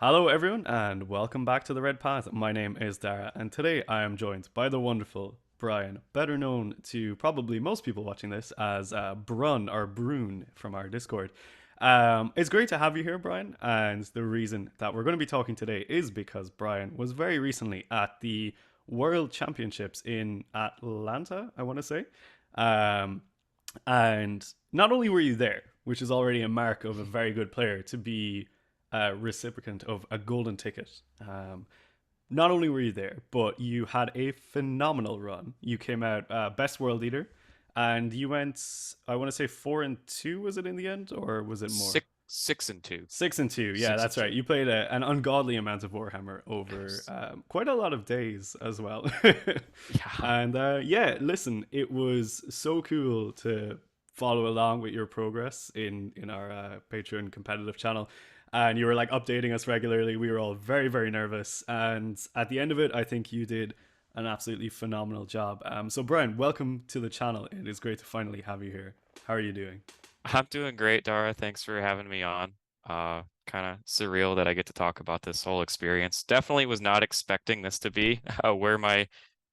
Hello, everyone, and welcome back to the Red Path. My name is Dara, and today I am joined by the wonderful Brian, better known to probably most people watching this as Brun or Brune from our Discord. It's great to have you here, Brian, and the reason that we're going to be talking today is because Brian was very recently at the World Championships in Atlanta, I want to say. Um, and not only were you there, which is already a mark of a very good player to be a recipient of a golden ticket. Not only were you there, but you had a phenomenal run. You came out best world leader, and you went. I want to say 4-2. Was it in the end, or was it more? Six and two. 6-2. Yeah, Six and that's right. two. You played an ungodly amount of Warhammer over Yes. quite a lot of days as well. Yeah. And yeah, listen, it was so cool to follow along with your progress in our Patreon competitive channel. And you were like updating us regularly. We were all very, very nervous. And at the end of it, I think you did an absolutely phenomenal job. So, Brian, welcome to the channel. It is great to finally have you here. How are you doing? I'm doing great, Dara. Thanks for having me on. Kind of surreal that I get to talk about this whole experience. Definitely was not expecting this to be where my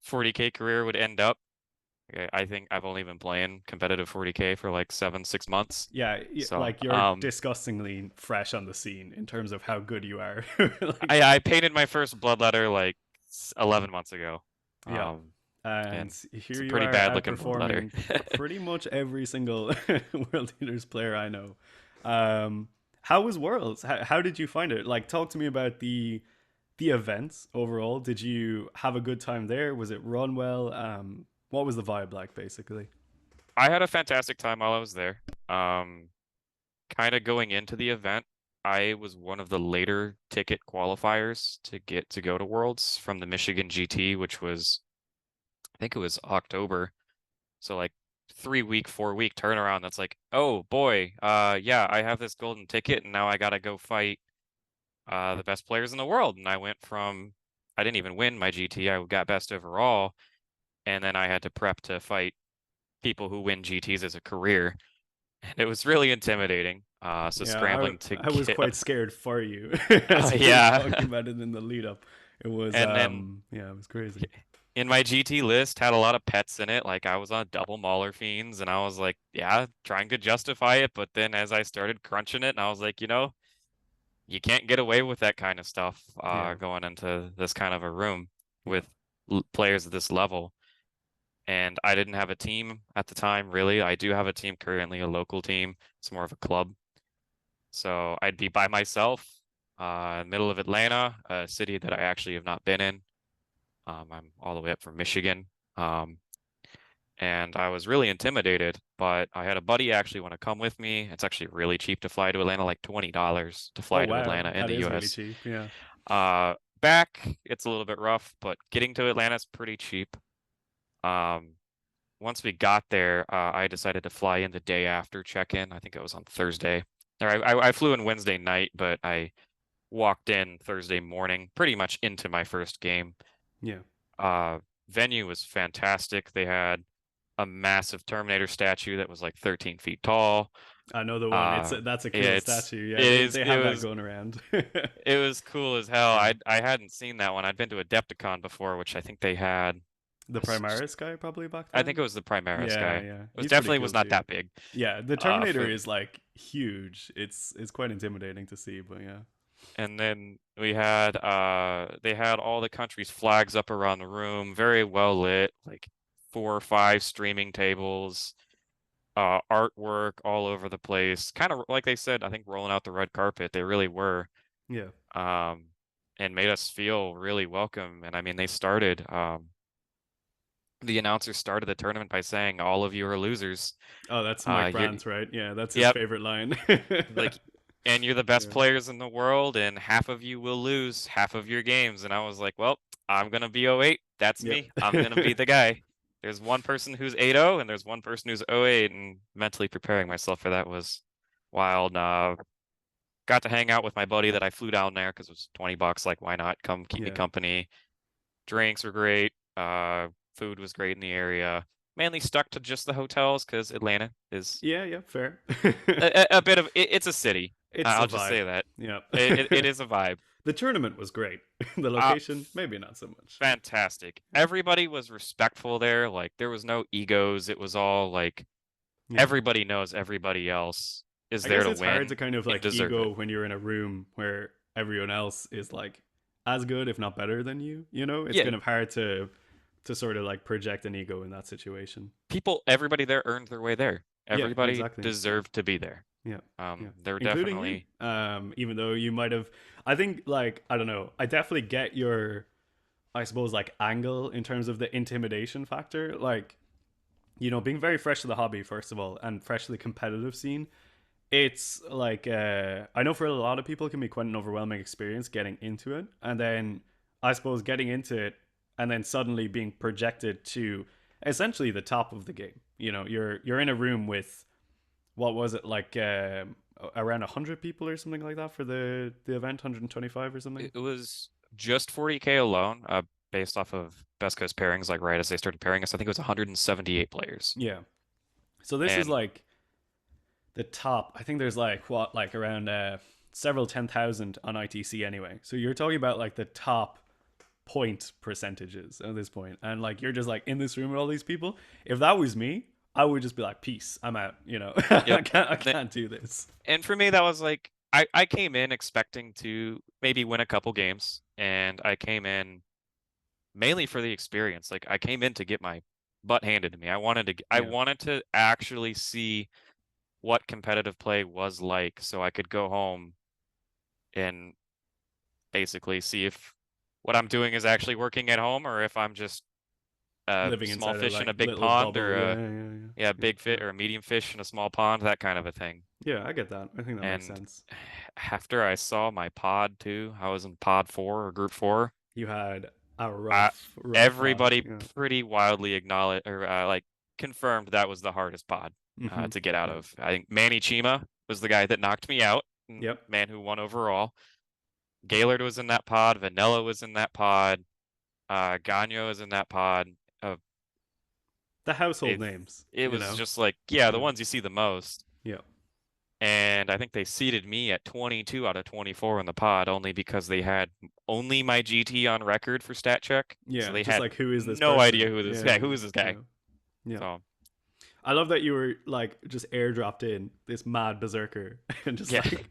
40K career would end up. I think I've only been playing competitive 40K for like 6 months. Yeah, So, like you're disgustingly fresh on the scene in terms of how good you are. Like, I painted my first bloodletter like 11 months ago. yeah. Um, And and it's here a you pretty are bad looking bloodletter. outperforming pretty much every single World Eaters player I know. How was Worlds? How did you find it? Like, talk to me about the events overall. Did you have a good time there? Was it run well? What was the vibe like, basically? I had a fantastic time while I was there. Kind of going into the event, I was one of the later ticket qualifiers to get to go to Worlds from the Michigan GT, which was, I think it was October. So like 3 week, 4 week turnaround. That's like, oh boy, yeah, I have this golden ticket and now I gotta go fight the best players in the world. And I didn't even win my GT. I got best overall, and then I had to prep to fight people who win GTs as a career. And it was really intimidating. So Yeah, scrambling to I was get up. quite scared for you as we were talking Yeah. about it in the lead up. It was And then yeah, it was crazy. in my GT list had a lot of pets in it. Like I was on double Mauler fiends and I was like, yeah, trying to justify it. But then as I started crunching it, and I was like, you can't get away with that kind of stuff Yeah, going into this kind of a room yeah. with players at this level. And I didn't have a team at the time, really. I do have a team currently, a local team. It's more of a club. So I'd be by myself, middle of Atlanta, a city that I actually have not been in. I'm all the way up from Michigan. Um, and I was really intimidated, but I had a buddy actually want to come with me. It's actually really cheap to fly to Atlanta, like $20 to Oh fly to wow, Atlanta in that the is really US. cheap. Yeah. Back, it's a little bit rough, but getting to Atlanta is pretty cheap. Um, Once we got there, I decided to fly in the day after check-in. I think it was on Thursday. Or I flew in Wednesday night, but I walked in Thursday morning, pretty much into my first game. Yeah. Uh, Venue was fantastic. They had a massive Terminator statue that was like 13 feet tall. I know the one. It's Uh, that's a yeah, cool it's statue. Yeah, it is they it have that was going around. it was cool as hell. Yeah. I hadn't seen that one. I'd been to Adepticon before, which I think they had. The Primaris guy probably back I think then. it was the Primaris guy. Yeah, It yeah. was He's pretty definitely was cool not too. that big. Yeah, the Terminator For is like huge. It's quite intimidating to see, but yeah. And then we had they had all the country's flags up around the room, very well lit, like 4 or 5 streaming tables, artwork all over the place. Kind of like they said, I think rolling out the red carpet. They really were. Yeah. Um, and made us feel really welcome. And I mean, the announcer started the tournament by saying, "All of you are losers." Oh, that's Mike You're, Brandt, right? Yeah, that's his yep, favorite line. like, and you're the best Yeah. players in the world, and half of you will lose half of your games. And I was like, well, I'm gonna be 08. That's Yep. me. I'm gonna be the guy. There's one person who's 8-0, and there's one person who's 08, and mentally preparing myself for that was wild. Got to hang out with my buddy that I flew down there because it was $20. Like, why not? Come keep me Yeah. company. Drinks were great. Food was great in the area. Mainly stuck to just the hotels because Atlanta is Yeah, yeah, fair. a bit of it's a city. It's the I'll just vibe. say that Yeah. it is a vibe. The tournament was great. The Uh, location, maybe not so much. Fantastic. Everybody was respectful there. Like there was no egos. It was all like Yeah. everybody knows everybody else is I there guess to it's hard to win kind of and like deserve it. ego when you're in a room where everyone else is like as good, if not better than you. You know, it's Yeah, kind of hard to sort of like project an ego in that situation. everybody there earned their way there. Yeah, Everybody exactly. deserved to be there. Yeah, yeah, There were including you. definitely Even though you might have, I think like I don't know. I definitely get your, I suppose like angle in terms of the intimidation factor. Like being very fresh to the hobby first of all, and fresh to the competitive scene. It's like I know for a lot of people it can be quite an overwhelming experience getting into it, and then I suppose getting into it and then suddenly being projected to essentially the top of the game. You're in a room with what was it like around 100 people or something like that for the event, 125 or something. it was just 40K alone, based off of Best Coast pairings, like right as they started pairing us. I think it was 178 players. Yeah. So this is And like the top. I think there's like what like around several 10,000 on ITC anyway. So you're talking about like the top point percentages at this point, and like you're just like in this room with all these people. If that was me, I would just be like, peace, I'm out. yep. I Th- can't do this. And for me, that was like I came in expecting to maybe win a couple games, and I came in mainly for the experience. Like I came in to get my butt handed to me. I Yeah, wanted to actually see what competitive play was like, so I could go home and basically see if what I'm doing is actually working at home or if I'm just a living small inside a fish in like a big little pond bubble. or Yeah, a yeah, yeah, yeah, yeah, big fit or a medium fish in a small pond, that kind of a thing. yeah. I get that. I think that makes And sense. after I saw my pod too, I was in pod 4 or group 4. You had a I rough pod. Everybody Yeah. pretty wildly acknowledged or like confirmed that was the hardest pod Mm-hmm. to get out Yeah. of. I think Manny Chima was the guy that knocked me out, Yep. man who won overall. Gaylord was in that pod. Vanilla was in that pod. Gagno was in that pod. Uh, The household it names. it was just like, yeah, the Yeah. ones you see the most. Yeah. And I think they seated me at 22 out of 24 in the pod only because they had only my GT on record for stat check. So Yeah. they Just had like who is this no idea person? who this Yeah. guy, who is this Yeah. guy? Yeah. So I love that you were like just airdropped in this mad berserker and just yeah, like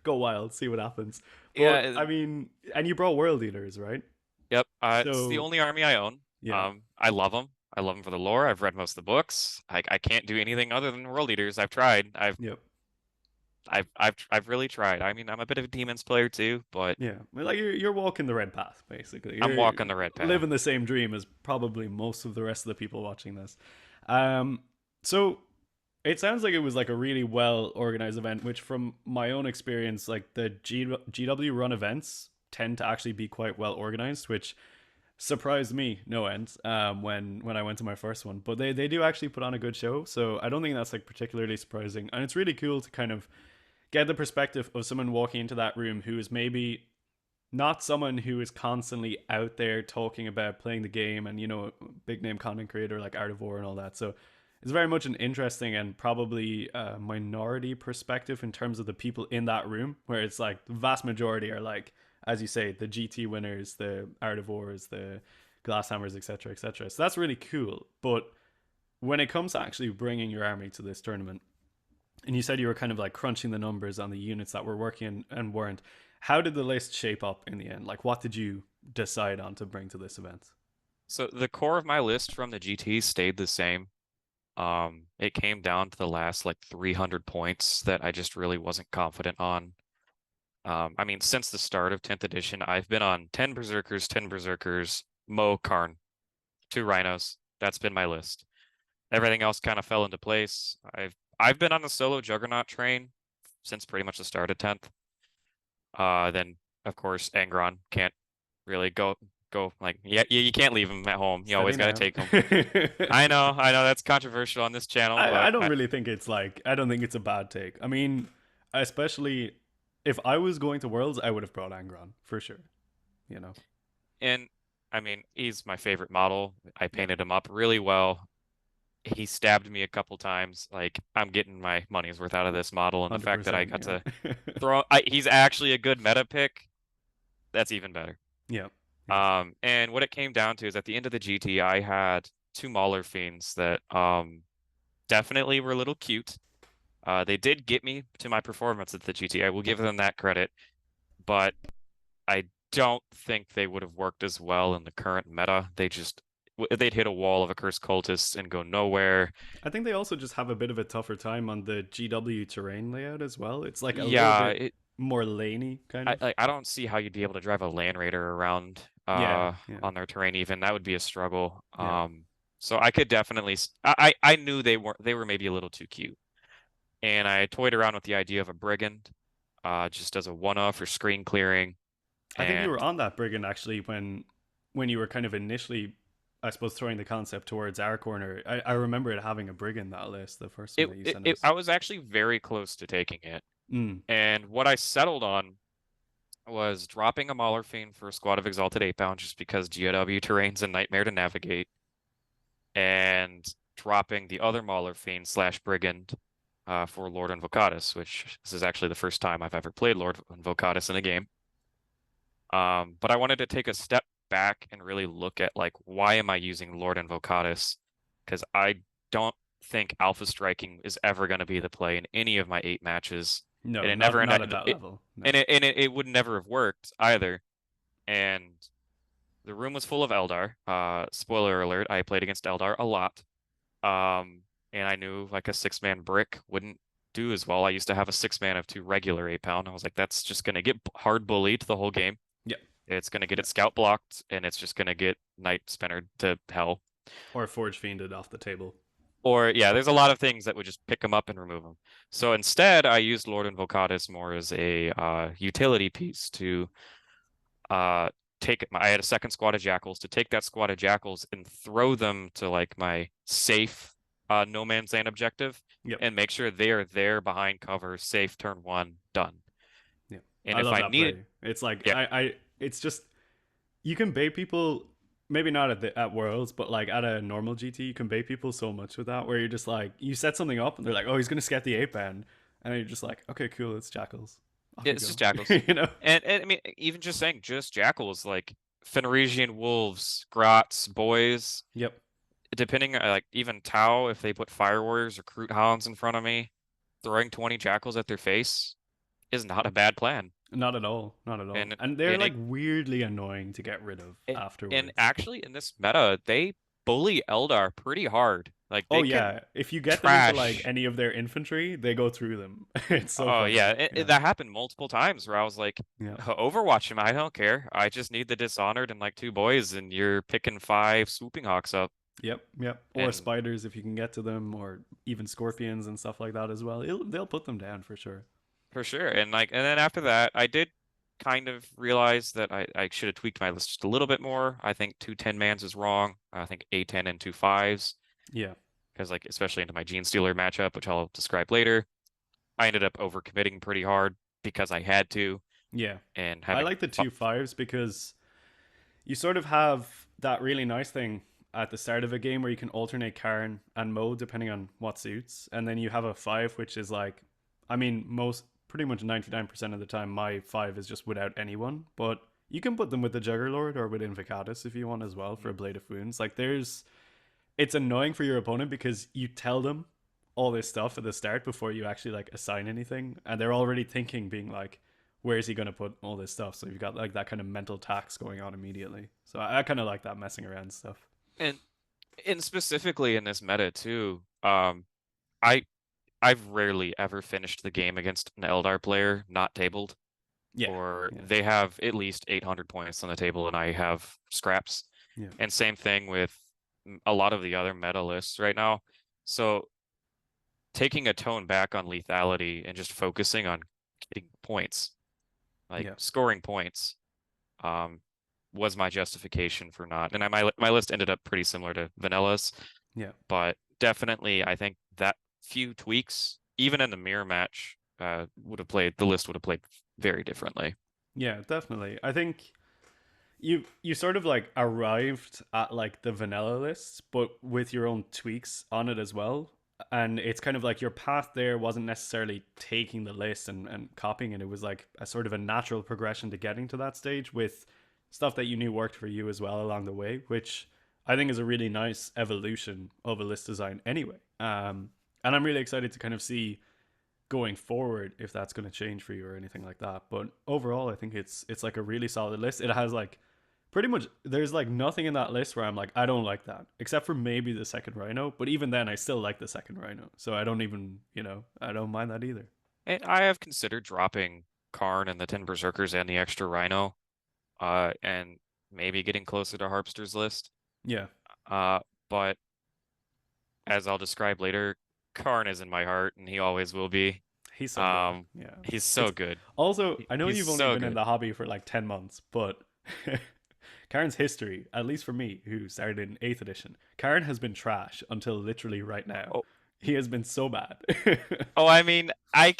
go wild, see what happens. But yeah, I mean, and you brought world eaters, right? yep. It's the So only army I own. yeah, I love them. I love them for the lore. I've read most of the books. I can't do anything other than World Eaters. I've tried. yep, I've really tried. I mean, I'm a bit of a Demons player too, but yeah. Like you're walking the red path, basically. I'm You're walking the red path. living the same dream as probably most of the rest of the people watching this. Um, so it sounds like it was like a really well organized event, which from my own experience, like the GW run events tend to actually be quite well organized, which surprised me no end when I went to my first one. But they do actually put on a good show, so I don't think that's like particularly surprising. And it's really cool to kind of get the perspective of someone walking into that room who is maybe not someone who is constantly out there talking about playing the game and big name content creator like Art of War and all that. So it's very much an interesting and probably a minority perspective in terms of the people in that room, where it's like the vast majority are like, as you say, the GT winners, the Art of Wars, the Glasshammers, etc., etc. So that's really cool. But when it comes to actually bringing your army to this tournament, and you said you were kind of like crunching the numbers on the units that were working and weren't. How did the list shape up in the end? Like, what did you decide on to bring to this event? So the core of my list from the GT stayed the same. It came down to the last like 300 points that I just really wasn't confident on. I mean, since the start of 10th edition, I've been on 10 Berserkers, Mo, Khorne, 2 Rhinos. That's been my list. Everything else kind of fell into place. I've been on the solo Juggernaut train since pretty much the start of 10th. Then of course Angron can't really go like you can't leave him at home. You Steady always got to now. take him. I know that's controversial on this channel, I but don't really think it's like, I don't think it's a bad take. I mean, especially if I was going to Worlds, I would have brought Angron for sure. You know? and I mean he's my favorite model. I Yeah. painted him up really well. He stabbed me a couple times. Like I'm getting my money's worth out of this model, and the fact that I 100%. got to Yeah. he's actually a good meta pick. That's even better. Yeah. Yes. And what it came down to is at the end of the GT, I had two Mauler Fiends that definitely were a little cute. They did get me to my performance at the GT. I will give them that credit, but I don't think they would have worked as well in the current meta. They'd hit a wall of a cursed cultist and go nowhere. I think they also just have a bit of a tougher time on the GW terrain layout as well. It's like a little Yeah, bit more laney, kind of. I don't see how you'd be able to drive a Land Raider around Yeah, yeah, on their terrain even. That would be a struggle. yeah. So I could definitely I knew they were maybe a little too cute. And I toyed around with the idea of a brigand, just as a one-off for screen clearing. I think you were And on that brigand actually when you were kind of initially, I suppose, throwing the concept towards our corner. I remember it having a brigand that list, the first one that you sent us. I was actually very close to taking it. Mm, And what I settled on was dropping a Mauler Fiend for a squad of Exalted 8-bound just because GW terrain's a nightmare to navigate, and dropping the other Mauler Fiend slash Brigand for Lord Invocatus, which this is actually the first time I've ever played Lord Invocatus in a game. But I wanted to take a step back and really look at like why am I using Lord Invocatus? Because I don't think Alpha Striking is ever going to be the play in any of my 8 matches, and no, it never not at that level. No. it would never have worked either. And the room was full of Eldar. Spoiler alert, I played against Eldar a lot. And I knew like a 6-man brick wouldn't do as well. I used to have a 6-man of 2 regular 8-pound. I was like, that's just gonna get hard bullied the whole game. Yeah, It's gonna get yeah. its scout blocked, and it's just gonna get Night Spinnered to hell. Or Forge Fiended off the table. Or yeah, there's a lot of things that would just pick them up and remove them. So instead, I used Lord Invocatus more as a utility piece to uh I had a second squad of jackals to take that squad of jackals and throw them to like my safe no man's land objective Yep. and make sure they are there behind cover, safe turn 1, done. Yeah. And I if love I that needed, play. It's like yeah, it's just you can bait people maybe not at Worlds, but like at a normal GT, you can bait people so much with that where you're just like you set something up and they're like, oh, he's gonna scat the 8-band, and then you're just like, okay, cool, it's jackals. Off you it's just go. jackals. You know? And I mean, even just saying just jackals, like Fenrisian wolves, grots, boys, Yep. depending like even Tau, if they put fire warriors or Kroot hounds in front of me, throwing 20 jackals at their face is not a bad plan. Not at all. Not at all. And And they're and like it weirdly annoying to get rid of and afterwards. actually in this meta, they bully Eldar pretty hard. Like Oh they yeah, can if you get them into like trash. any of their infantry, they go through them. It's so Oh yeah, funny. Yeah. that happened multiple times where I was like, Yeah. Overwatch him, I don't care. I just need the Dishonored and like 2 boys, and you're picking 5 swooping hawks up. Yep, yep. Or And spiders if you can get to them, or even scorpions and stuff like that as well. They'll put them down for sure. for sure. And then after that, I did kind of realize that I should have tweaked my list just a little bit more. I think 2 10-mans is wrong. I think A10 and 2 5s, Yeah, because like especially into my Gene Stealer matchup, which I'll describe later, I ended up overcommitting pretty hard because I had to, yeah. and I having like the 2 5s because you sort of have that really nice thing at the start of a game where you can alternate Karn and mode depending on what suits, and then you have a 5 which is like, I mean, most pretty much 99% of the time my 5 is just without anyone, but you can put them with the Juggerlord or with Invocatus if you want as well for a Blade of Wounds. Like there's it's annoying for your opponent because you tell them all this stuff at the start before you actually like assign anything, and they're already thinking, being like, "Where is he going to put all this stuff?" So you've got like that kind of mental tax going on immediately. So I kind of like that messing around stuff. and specifically in this meta too, I I've rarely ever finished the game against an Eldar player not tabled, Yeah, or yeah, they have at least 800 points on the table and I have scraps. yeah, And same thing with a lot of the other meta lists right now. So taking a tone back on lethality and just focusing on getting points, like yeah, scoring points, um, was my justification for not. And my list ended up pretty similar to Vanilla's, yeah, but definitely I think that few tweaks, even in the mirror match, the list would have played very differently. yeah. Definitely. I think you sort of like arrived at like the vanilla list, but with your own tweaks on it as well. and it's kind of like your path there wasn't necessarily taking the list and copying it. It was like a sort of a natural progression to getting to that stage with stuff that you knew worked for you as well along the way, which I think is a really nice evolution of a list design anyway. And I'm really excited to kind of see going forward if that's going to change for you or anything like that. But overall, I think it's like a really solid list. It has like pretty much there's like nothing in that list where I'm like I don't like that, except for maybe the second rhino. But even then, I still like the second rhino, so I don't even I don't mind that either. And I have considered dropping Khorne and the 10 Berserkers and the extra Rhino, and maybe getting closer to Harpster's list. Yeah, Uh, but as I'll describe later, Khorne is in my heart, and he always will be. he's so good. Um, Yeah, he's so it's good. also I know He's you've only so been in good. the hobby for like 10 months, but Karen's history, at least for me, who started in eighth edition, Karen has been trash until literally right now. Oh, He has been so bad. oh, I mean, I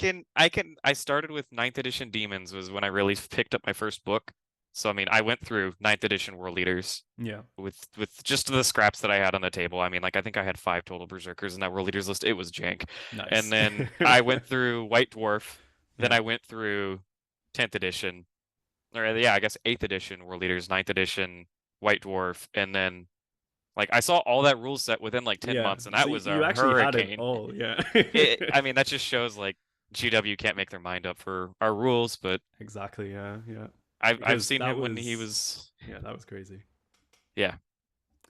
started with ninth edition Demons was when I really picked up my first book. So I mean, I went through ninth edition World Leaders Yeah, with just the scraps that I had on the table. I mean, like I think I had 5 total Berserkers in that World Leaders list. It was jank. And nice. then I went through White Dwarf. Then Yeah, I went through 10th edition, or yeah, I guess 8th edition World Leaders, ninth edition White Dwarf, and then like I saw all that rule set within like 10 yeah. months, and So that was you a actually had it hurricane. all. Yeah. I mean, that just shows like GW can't make their mind up for our rules, but Exactly. Yeah. Yeah. I've Because seen him when he was, yeah, that was crazy. yeah.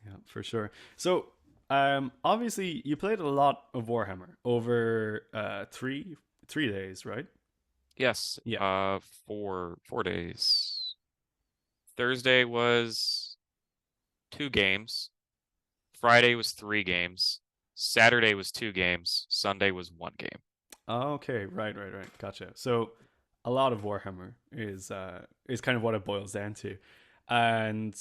Yeah, for sure. So, obviously you played a lot of Warhammer over 3 days, right? Yes, Yeah. 4 days. Thursday was 2 games. Friday was 3 games. Saturday was 2 games. Sunday was 1 game. Okay. Right. Right. Right. Gotcha. So, a lot of Warhammer is kind of what it boils down to, and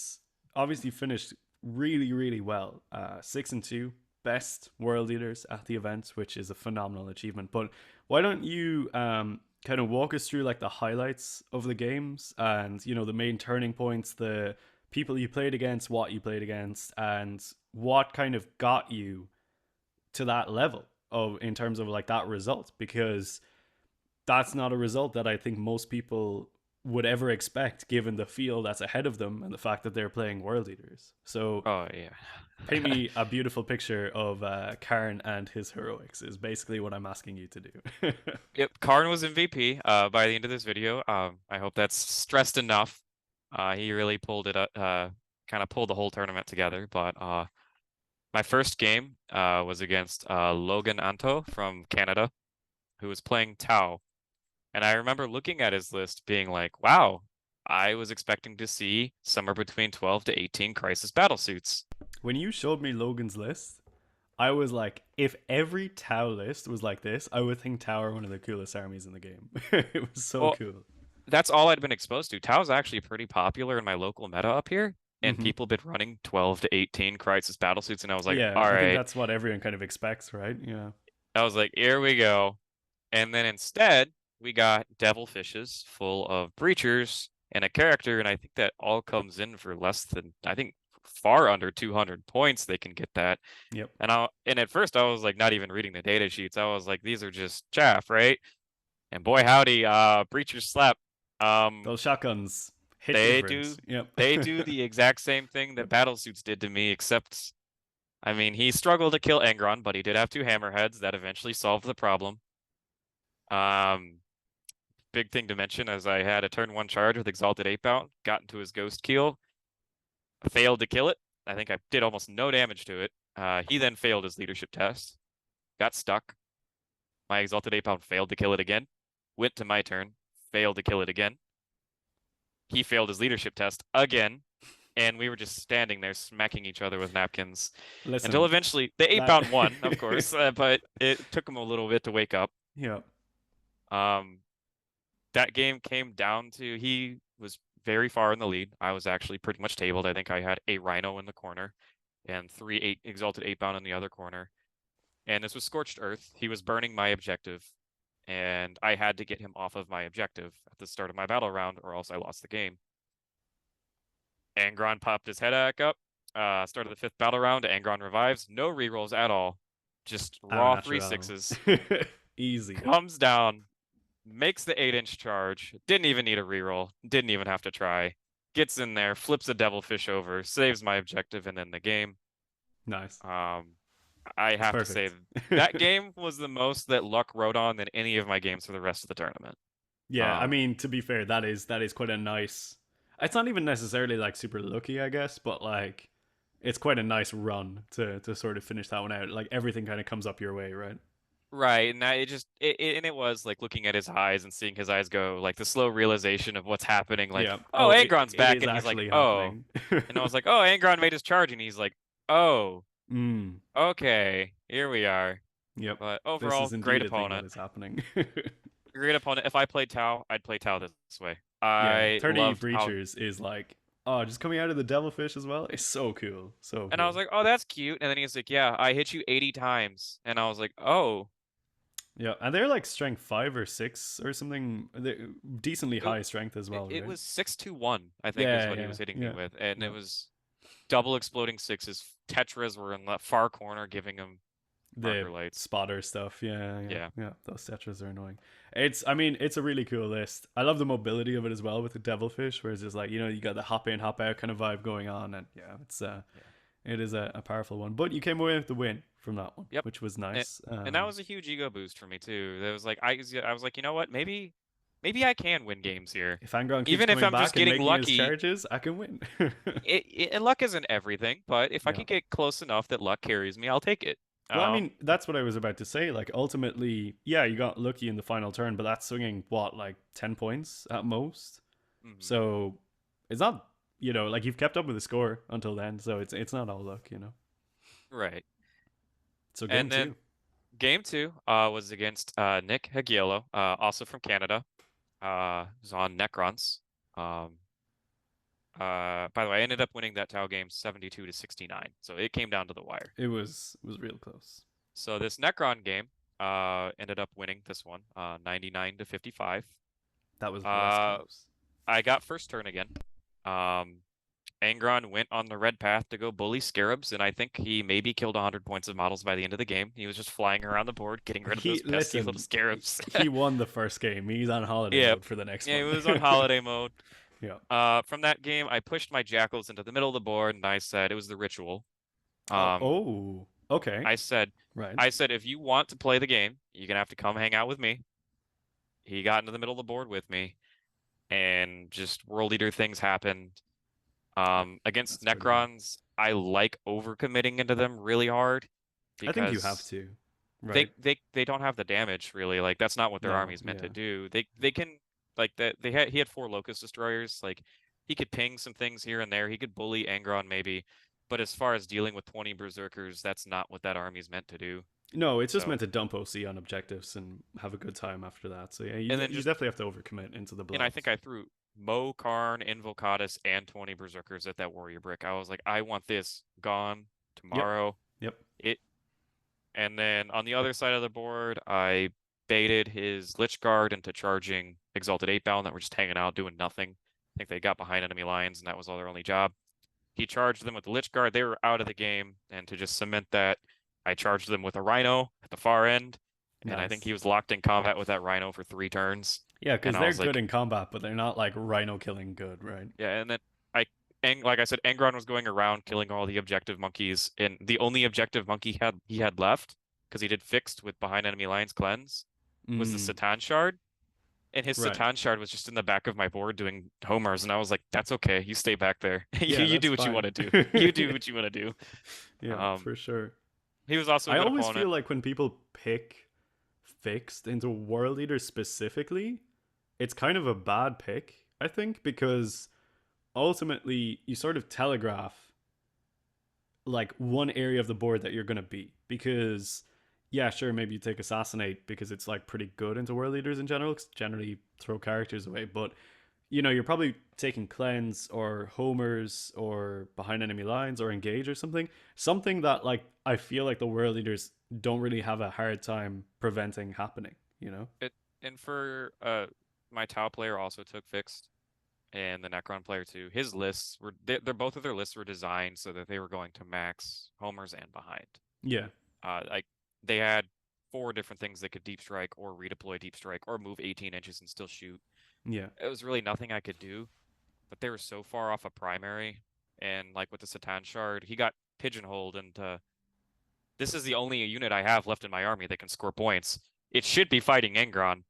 obviously finished really really well. 6-2, best world leaders at the event, which is a phenomenal achievement. But why don't you kind of walk us through like the highlights of the games and the main turning points, the people you played against, what you played against, and what kind of got you to that level of in terms of like that result, because that's not a result that I think most people would ever expect given the field that's ahead of them and the fact that they're playing world leaders. So Oh yeah. paint me a beautiful picture of Karn and his heroics is basically what I'm asking you to do. Yep, Karn was MVP by the end of this video. I hope that's stressed enough. He really pulled it up, kind of pulled the whole tournament together. But my first game was against Logan Anto from Canada, who was playing Tau. And I remember looking at his list being like, wow, I was expecting to see somewhere between 12 to 18 Crisis battlesuits. When you showed me Logan's list, I was like, if every Tau list was like this, I would think Tau are one of the coolest armies in the game. It was so Well, cool. that's all I'd been exposed to. Tau's actually pretty popular in my local meta up here, and Hmm. people been running 12 to 18 Crisis battlesuits, and I was like, Yeah, all I think right. that's what everyone kind of expects, right? Yeah. I was like, here we go. And then instead, we got Devilfishes full of breachers and a character, and I think that all comes in for less than, I think far under 200 points they can get that. Yep. And at first I was like not even reading the data sheets. I was like, these are just chaff, right? And boy howdy, breachers slap. Um Those shotguns hit they different. do Yep. they do the exact same thing that Yep. battlesuits did to me, except I mean he struggled to kill Angron, but he did have 2 hammerheads that eventually solved the problem. Um Big thing to mention as I had a turn 1 charge with Exalted Ape out, got into his Ghost Keel, failed to kill it. I think I did almost no damage to it. He then failed his leadership test, got stuck. My Exalted Ape out failed to kill it again. Went to my turn, failed to kill it again. He failed his leadership test again, and we were just standing there smacking each other with napkins until Listen, eventually the Ape that. out won, of course, but it took him a little bit to wake up. Yeah. Um, that game came down to he was very far in the lead. I was actually pretty much tabled. I think I had a Rhino in the corner and 3 Exalted 8-bound in the other corner. And this was Scorched Earth. He was burning my objective, and I had to get him off of my objective at the start of my battle round, or else I lost the game. Angron popped his head back up. Start of the 5th battle round, Angron revives. No rerolls at all. just Au raw three natural. sixes, Easy. comes down, makes the 8-inch charge, didn't even need a reroll, didn't even have to try, gets in there, flips a devilfish over, saves my objective, and then the game. Nice. Um, I have to say Perfect. that game was the most that luck rode on than any of my games for the rest of the tournament. Yeah, I Um, mean, to be fair, that is quite a nice. It's not even necessarily like super lucky, I guess, but like it's quite a nice run to sort of finish that one out. Like everything kind of comes up your way, right? right, and that it was like looking at his eyes and seeing his eyes go, like the slow realization of what's happening, like, Yeah. oh, Oh, it Angron's it back, is and he's like, actually oh, happening. and I was like, oh, Angron made his charge, and he's like, oh, Mm. okay, here we are. Yep. But This overall, is great indeed a thing that opponent. is happening. Great opponent. If I played Tau, I'd play Tau this way. Yeah, I 30 loved how, breachers is like, oh, just coming out of the devilfish as well. It's so cool. So and I was cool. like, oh, that's cute. And then he's like, yeah, I hit you 80 times. And I was like, oh, Yeah, and they're like strength 5 or 6 or something. They're decently it, high strength as well, it right? was 621, I think is Yeah, what he yeah, was hitting me yeah. with. And it Yeah. was double exploding sixes. Tetras were in the far corner giving him The marker lights. spotter stuff. Yeah, yeah, Yeah. yeah. Those tetras are annoying. I mean, it's a really cool list. I love the mobility of it as well with the devilfish, where it's just like, you got the hop in, hop out kind of vibe going on. And yeah, Yeah. it is a powerful one. But you came away with the win from that one, Yep. which was And, nice. and that was a huge ego boost for me too. That was like I was like, you know what? Maybe I can win games here. If Angron keeps Even if coming I'm just back and getting making his lucky, charges, I can win. and luck isn't everything, but if I Yeah. can get close enough that luck carries me, I'll take it. Well, I mean, that's what I was about to say. Like, ultimately, yeah, you got lucky in the final turn, but that's swinging, what, like 10 points at most? Mhm. So it's not, like you've kept up with the score until then. So it's not all luck. Right. So game And two. then game two was against Nick Hagiello, also from Canada. Was on Necrons. Um, by the way, I ended up winning that Tau game 72 to 69, so it came down to the wire. It was real close. So this Necron game ended up winning this one 99 to 55. That was less Uh, close. I got first turn again. Um, Angron went on the red path to go bully Scarabs, and I think he maybe killed 100 points of models by the end of the game. He was just flying around the board, getting rid of He those pesky little listen. Scarabs. He won the first game. He's on holiday Yeah, mode for the next yeah, he one. was on holiday mode. Yeah. From that game, I pushed my Jackals into the middle of the board, and I said it was the ritual. Oh. Um, Oh. Okay. I said, Right. I said, if you want to play the game, you're gonna have to come hang out with me. He got into the middle of the board with me, and just world eater things happened. Against That's pretty good. Necrons, I like overcommitting into them really hard I think you have because to. they Right. they they don't have the damage really. Like that's not what their No. army's meant to Yeah. do. They can like that he had 4 Locust Destroyers. Like he could ping some things here and there. He could bully Angron maybe, but as far as dealing with 20 Berserkers, that's not what that army's meant to do. No, it's just So meant to dump OC on objectives and have a good time after that. So yeah, and then you just definitely have to overcommit into the and I think blobs. I threw Mo, Karn, Invocatus, and 20 Berserkers at that Warrior Brick. I was like, I want this gone Yep. tomorrow. Yep. It And then on the other side of the board, I baited his Lich Guard into charging Exalted 8-Bound that were just hanging out doing nothing. I think they got behind enemy lines and that was all their only job. He charged them with the Lich Guard. They were out of the game. And to just cement that, I charged them with a Rhino at the far end. And I think Nice. he was locked in combat with that Rhino for 3 turns. Yeah, And because I they're was good like, in combat, but they're not like rhino killing good, right? yeah. And then I, and like I said, Angron was going around killing all the objective monkeys. And the only objective monkey he had left, because he did fixed with behind enemy lines cleanse, was the Mm, Satan Shard. And his right. Satan Shard was just in the back of my board doing homers. And I was like, that's okay. You stay back there. Yeah, You that's do what you want fine. to do. You do what you want to do. Yeah, Um, for sure. he was also a I good always feel opponent. like when people pick fixed into world leader specifically, it's kind of a bad pick, I think, because ultimately you sort of telegraph like one area of the board that you're going to beat because yeah, sure, maybe you take assassinate because it's like pretty good into world leaders in general, cause generally throw characters away, but you're probably taking cleanse or homers or behind enemy lines or engage or something that like I feel like the world leaders don't really have a hard time preventing happening. It and for my Tau player also took fixed, and the Necron player too. His lists were they're both of their lists were designed so that they were going to max homers and behind. Yeah. Like they had four different things that could deep strike or redeploy deep strike or move 18 inches and still shoot. Yeah. It was really nothing I could do, but they were so far off a primary. And like with the Satan Shard, he got pigeonholed into this is the only unit I have left in my army that can score points. It should be fighting Engron,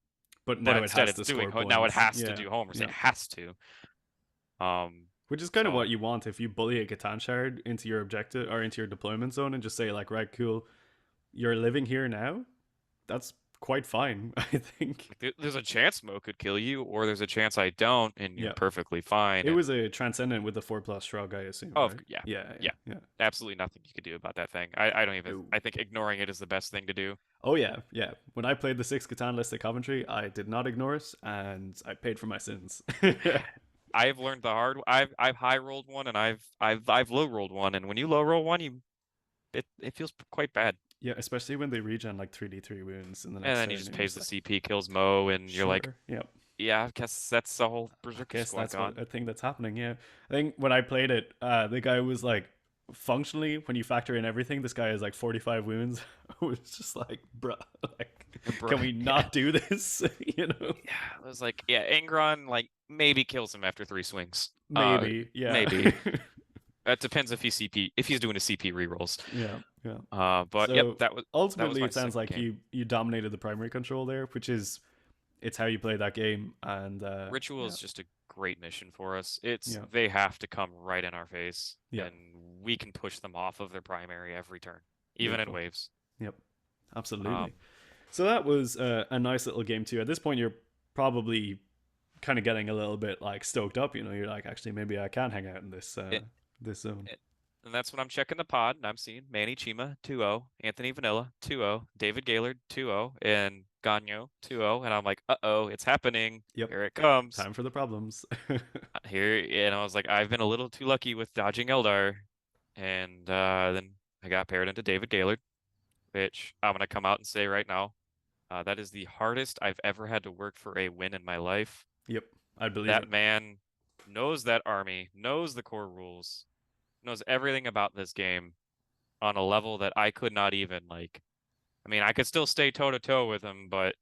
But but now it instead has it's to doing score now it points. has to Yeah. do homers. It Yeah. has to. Um, Which is kind of so what you want if you bully a Catan shard into your objective or into your deployment zone and just say like, right, cool, you're living here now. That's quite fine, I think. like, there's a chance Mo could kill you, or there's a chance I don't, and you're Yeah. perfectly fine. It And was a transcendent with the 4+ shrug, I assume, oh, right? yeah, Yeah, yeah, yeah, yeah. absolutely nothing you could do about that thing. I don't even. Oh, I think ignoring it is the best thing to do. oh yeah, yeah. When I played the 6 Catan list at Coventry, I did not ignore it, and I paid for my sins. I've learned the hard. I've high rolled one, and I've low rolled one, and when you low roll one, you it feels quite bad. Yeah, especially when they regen like 3d3 wounds in the And next then he turn, just and you're pays just the like, CP, kills Mo, and you're like, sure, yep. yeah, I guess that's the whole I Berserker guess squad that's what gone. a thing that's happening. Yeah, I think when I played it, the guy was like, functionally, when you factor in everything, this guy has like 45 wounds. I was just like, bruh, like, Bro, can we yeah, not do this? You know, yeah. I was like, yeah, Ingron like maybe kills him after three swings. maybe, yeah, Maybe. It depends if he's doing a CP rerolls. yeah, yeah. But yep, So that was ultimately, my it sounds second like game. you dominated the primary control there, which is it's how you play that game, and Ritual yeah, is just a great mission for us. It's yeah, they have to come right in our face, yeah, and we can push them off of their primary every turn, even in beautiful. waves. Yep, absolutely. Um, So that was a nice little game too. At this point, you're probably kind of getting a little bit like stoked up. You know, you're like, actually, maybe I can hang out in it, this zone. it, and that's when I'm checking the pod, and I'm seeing Manny Chima 2-0, Anthony Vanilla 2-0, David Gaylord 2-0, and Gagno 2-0, and I'm like, uh-oh, it's happening. Yep, Here it comes. time for the problems. Here, and I was like, I've been a little too lucky with dodging Eldar, and then I got paired into David Gaylord, which I'm gonna come out and say right now, that is the hardest I've ever had to work for a win in my life. Yep, I believe That it. man knows that army, knows the core rules, knows everything about this game on a level that I could not even like. I mean, I could still stay toe to toe with him, but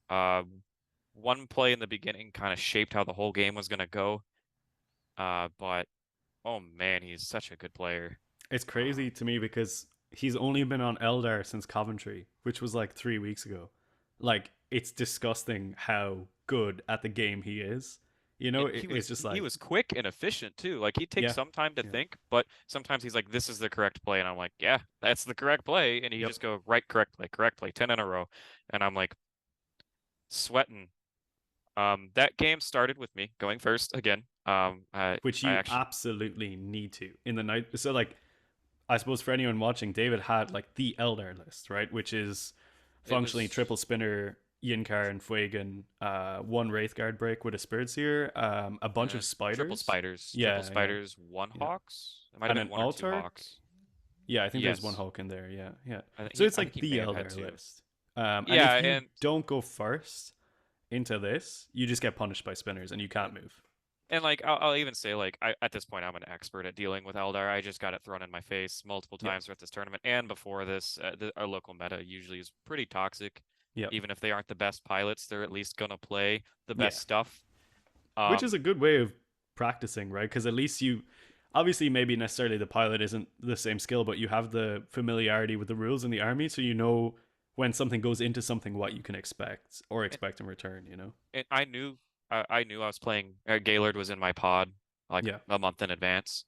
uh, one play in the beginning kind of shaped how the whole game was gonna go. But oh man, he's such a good player. It's Uh, crazy to me because he's only been on Eldar since Coventry, which was like 3 weeks ago. Like, it's disgusting how good at the game he is. You know, and he it's was just he like, was quick and efficient too. Like he takes yeah, some time to yeah, think, but sometimes he's like, "This is the correct play," and I'm like, "Yeah, that's the correct play," and he yep. just go right, correct play, 10 in a row, and I'm like sweating. That game started with me going first again. Which I you actually absolutely need to in the night. So, like, I suppose for anyone watching, David had like the Eldar list, right? Which is it functionally was triple spinner, Yinkar and Fuegan, one Wraithguard break with a Spirit Seer, a bunch of spiders. triple Yeah, yeah, spiders, one yeah. hawks. It might have And been an one or two Altart. hawks. Yeah, I think there's one Yes, Hulk in there. Yeah, yeah. I think So it's I think like he the may have had Eldar two. list. And Yeah, if you and don't go first into this, you just get punished by spinners and you can't move. like I'll even say like at this point I'm an expert at dealing with Eldar. I just got it thrown in my face multiple Yep, times throughout this tournament and before this. Our local meta usually is pretty toxic. yep, Even if they aren't the best pilots, they're at least gonna play the yeah. best stuff. Which is Um, a good way of practicing, right? Because at least you, obviously, maybe necessarily the pilot isn't the same skill, but you have the familiarity with the rules in the army, so you know when something goes into something what you can expect or and, expect in return. You know? and I knew I was playing. Gaylord was in my pod like Yeah, a month in advance,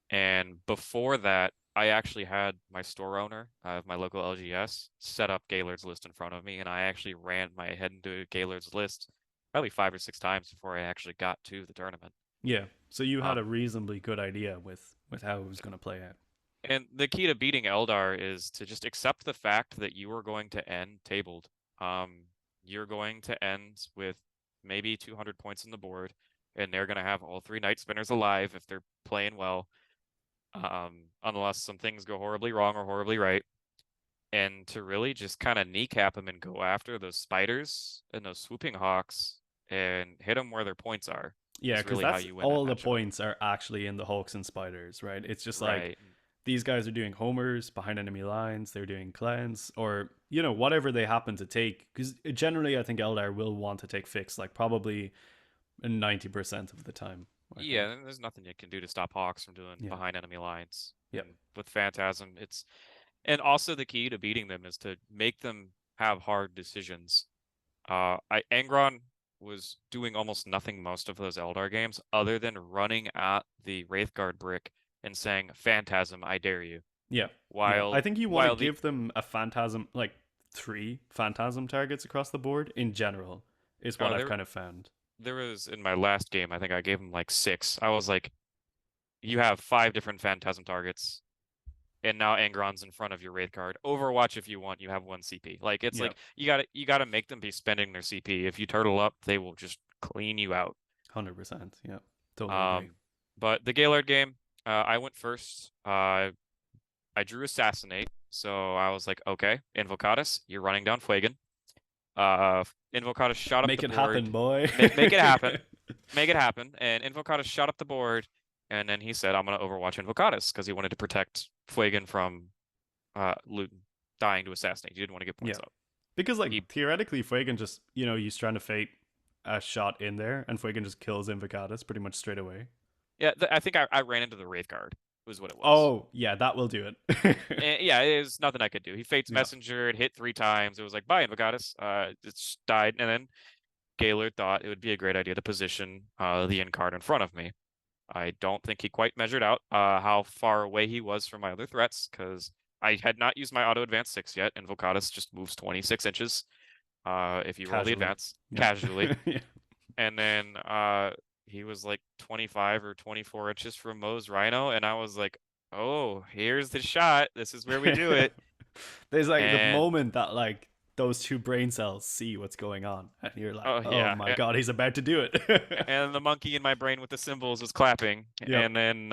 and before that, I actually had my store owner of my local LGS set up Gaylord's list in front of me, and I actually ran my head into Gaylord's list probably 5 or 6 times before I actually got to the tournament. yeah. So you had Um, a reasonably good idea with how it was going to play out. and the key to beating Eldar is to just accept the fact that you are going to end tabled. Um, you're going to end with maybe 200 points on the board, and they're going to have all three Night Spinners alive if they're playing well, unless some things go horribly wrong or horribly right. And to really just kind of kneecap them and go after those spiders and those swooping hawks and hit them where their points are Yeah, is because really how that's you win that all the matchup. points are actually in the Hulks and Spiders, right? It's just like Right. these guys are doing homers behind enemy lines, they're doing cleanse, or whatever they happen to take, because generally I think Eldar will want to take fixed, like probably 90% of the time, I Yeah, think. and there's nothing you can do to stop Hawks from doing Yeah. behind enemy lines. Yep. And with Phantasm, and also the key to beating them is to make them have hard decisions. I Angron was doing almost nothing most of those Eldar games other than running at the Wraithguard brick and saying, Phantasm, I dare you. Yeah. Yeah. I While think you want to while the give them a phantasm, like three phantasm targets across the board in general, is what oh I've kind of found. there was in my last game, I think I gave him like six. I was like, you have five different Phantasm targets, and now Angron's in front of your Wraith card. Overwatch if you want, you have one CP. Like it's Yeah. like you gotta make them be spending their CP. If you turtle up, they will just clean you out. 100%. Yeah. Totally agree. Um, but the Gaylord game, I went first. I drew Assassinate, so I was like, okay, Invocatus, you're running down Fuegan. Invocatus shot up Make the it happen, board. boy. Make it happen. Make it happen. And Invocatus shot up the board, and then he said, I'm gonna Overwatch Invocatus because he wanted to protect Fuegan from Luton dying to assassinate. He didn't want to get Yeah. points up. Because like He theoretically Fuegan just, he's trying to fate a shot in there and Fuegan just kills Invocatus pretty much straight away. Yeah, I think I ran into the Wraith Guard was what it was. Oh, yeah, that will do it. And yeah, it was nothing I could do. He fates Yeah. Messenger, it hit three times. It was like, bye, Invocatus. It died, and then Gaylord thought it would be a great idea to position the end card in front of me. I don't think he quite measured out how far away he was from my other threats because I had not used my auto advance 6 yet, and Vocatus just moves 26 inches if you roll the Casually. advance Yeah. casually. Yeah. And then he was like 25 or 24 inches from Mo's Rhino, and I was like, oh, here's the shot. This is where we do it. There's like the And moment that like those two brain cells see what's going on and you're like, oh oh yeah, my god, he's about to do it. and the monkey in my brain with the symbols was clapping, Yep. and then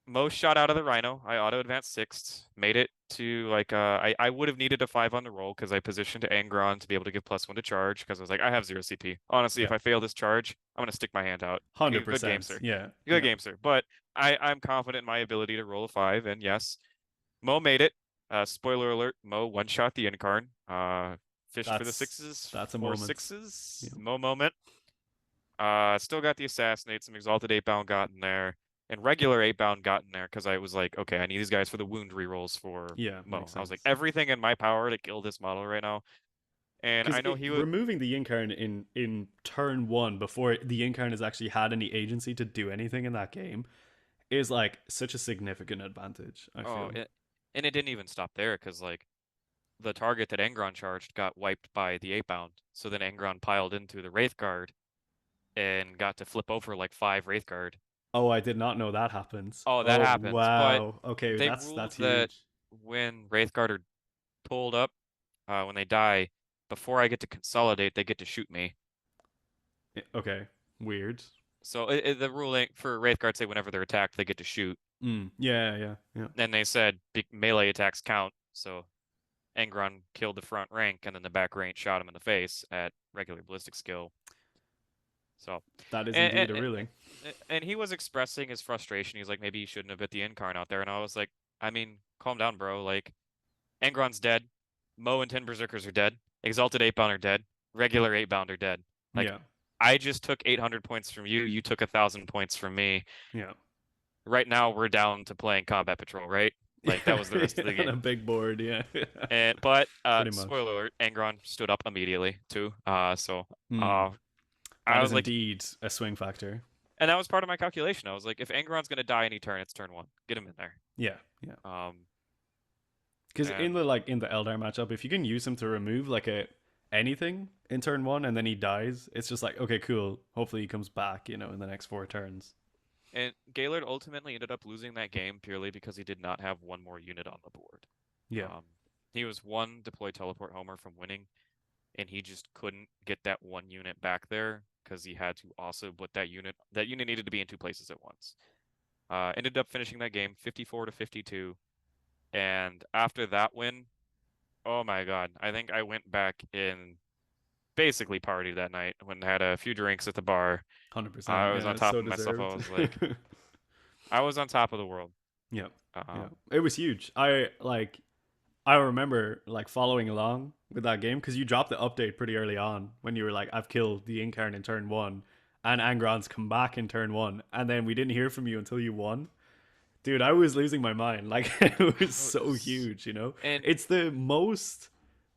Mo shot out of the Rhino. I auto advanced sixth, made it to like I would have needed a 5 on the roll because I positioned Angron to be able to give +1 to charge because I was like, I have 0 CP. Honestly, if Yeah. I fail this charge, I'm gonna stick my hand out. Good game, 100%. sir. Yeah. Good Yeah. game, sir. But I'm confident in my ability to roll a 5, and yes, Mo made it. Spoiler alert, Mo one shot the Incarn. Fished for the That's sixes, that's a four moment. sixes. Yeah. Mo moment. Still got the assassinate, some exalted 8-bound got in there, and regular 8-bound got in there because I was like, okay, I need these guys for the wound rerolls for Yeah, Mo. makes I was like, sense. everything in my power to kill this model right now. And Because I know he would. removing the incarn in turn one before the incarn has actually had any agency to do anything in that game is like such a significant advantage. I Oh, feel. and it didn't even stop there because like the target that Angron charged got wiped by the 8-bound. So then Angron piled into the Wraith Guard and got to flip over like 5 Wraith Guard. Oh, I did not know that happens. Oh, that Oh happens. But wow. Okay, they that's ruled that huge. when Wraithguard are pulled up, when they die, before I get to consolidate, they get to shoot me. Okay, weird. So the ruling for Wraithguard say whenever they're attacked, they get to shoot. Yeah, yeah, yeah. And they said melee attacks count. So Angron killed the front rank, and then the back rank shot him in the face at regular ballistic skill. So, That is and, indeed a ruling. and he was expressing his frustration. He's like, maybe you shouldn't have hit the Incarn out there. And I was like, I mean, calm down, bro. Like, Angron's dead. Mo and 10 Berserkers are dead. Exalted 8-bound are dead. Regular 8-bound are dead. Like, Yeah, I just took 800 points from you. You took 1,000 points from me. yeah. Right now, we're down to playing Combat Patrol, right? Like, that was the rest of the On a game. big board, yeah. But Pretty much. spoiler alert, Angron stood up immediately too. So Mm, I that is was like, indeed a swing factor. and that was part of my calculation. I was like, if Angron's gonna die any turn, it's turn one. Get him in there. Yeah, yeah. Um, Because and in the Eldar matchup, if you can use him to remove like a anything in turn one and then he dies, it's just like okay, cool. Hopefully he comes back, in the next 4 turns. and Gaylord ultimately ended up losing that game purely because he did not have one more unit on the board. Yeah, Um, he was one deploy teleport homer from winning, and he just couldn't get that one unit back there because he had to also put that unit needed to be in two places at once. Ended up finishing that game 54 to 52. And after that win, oh my God, I think I went back and basically partied that night when I had a few drinks at the bar. 100%. I was Yeah, on it's top so of myself. I deserved. was like, I was on top of the world. Yeah, yeah. Um, It was huge. I like I remember like following along with that game because you dropped the update pretty early on when you were like, "I've killed the Incarn in turn one," and Angron's come back in turn one, and then we didn't hear from you until you won. Dude, I was losing my mind. Like it was Oh, so huge, you know? and It's the most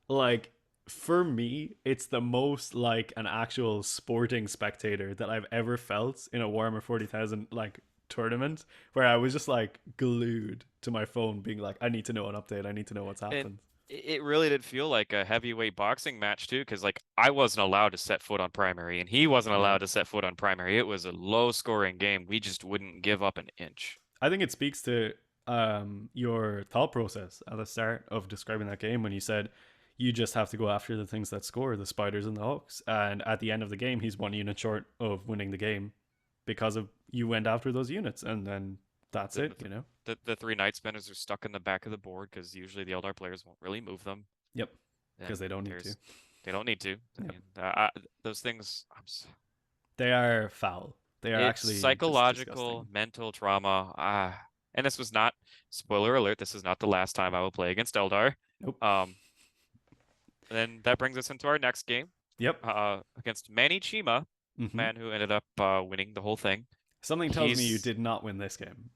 like for me, it's the most like an actual sporting spectator that I've ever felt in a Warhammer 40,000 like tournament where I was just like glued to my phone being like I need to know an update. I need to know what's and happened. it really did feel like a heavyweight boxing match too, because like I wasn't allowed to set foot on primary, and he wasn't Yeah. allowed to set foot on primary. It was a low scoring game. We just wouldn't give up an inch. I think it speaks to your thought process at the start of describing that game when you said you just have to go after the things that score, the spiders and the hooks. And at the end of the game, he's 1 unit short of winning the game because of you went after those units, and then that's The it. the, You know. the three night spinners are stuck in the back of the board because usually the Eldar players won't really move them. Yep. Because And they don't need to. there's they don't need to. Yep. And those things, They are foul. They are it's actually just psychological, disgusting. mental trauma. And this was not, spoiler alert, this is not the last time I will play against Eldar. Nope. Um, then that brings us into our next game, Yep. against Manny Chima, Mm-hmm. man who ended up winning the whole thing. Something tells me you He's did not win this game.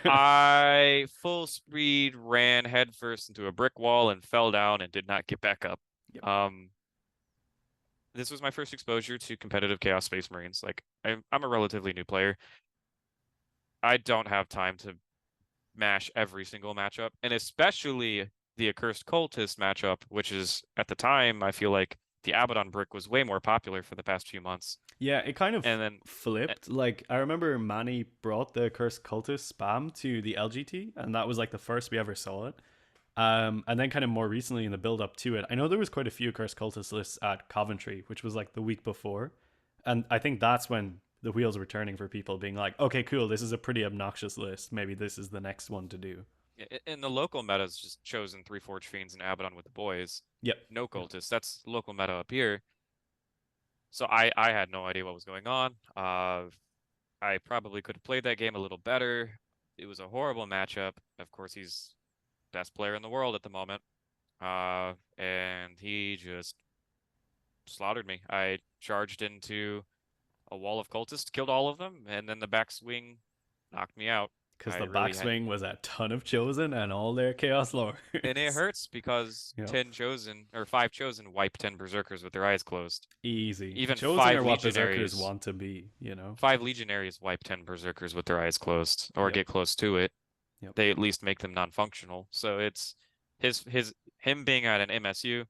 I full speed ran headfirst into a brick wall and fell down and did not get back up. Yep. Um, this was my first exposure to competitive Chaos Space Marines. Like I'm a relatively new player. I don't have time to mash every single matchup, and especially the Accursed Cultist matchup, which is at the time I feel like the Abaddon brick was way more popular for the past few months. Yeah, it kind of And then eh, flipped. Like I remember Manny brought the Cursed Cultist spam to the LGT, and that was like the first we ever saw it. And then kind of more recently in the build up to it, I know there was quite a few Cursed Cultist lists at Coventry, which was like the week before, and I think that's when the wheels were turning for people, being like, okay, cool, this is a pretty obnoxious list. Maybe this is the next one to do. in the local meta is just chosen three Forge Fiends and Abaddon with the boys. Yep. No Yep. cultists. That's local meta up here. So I had no idea what was going on. I probably could have played that game a little better. It was a horrible matchup. Of course, he's best player in the world at the moment. And he just slaughtered me. I charged into a wall of cultists, killed all of them, and then the backswing knocked me out. Because I the really had, backswing was a ton of chosen and all their chaos lords. and it hurts because Yep. 10 chosen or 5 chosen wipe 10 berserkers with their eyes closed. Easy. Even Chosen 5 are what berserkers legionaries, want to be, you know? 5 legionaries wipe 10 berserkers with their eyes closed or Yep. get close to it. Yep. They at least make them non-functional. So it's him being at an MSU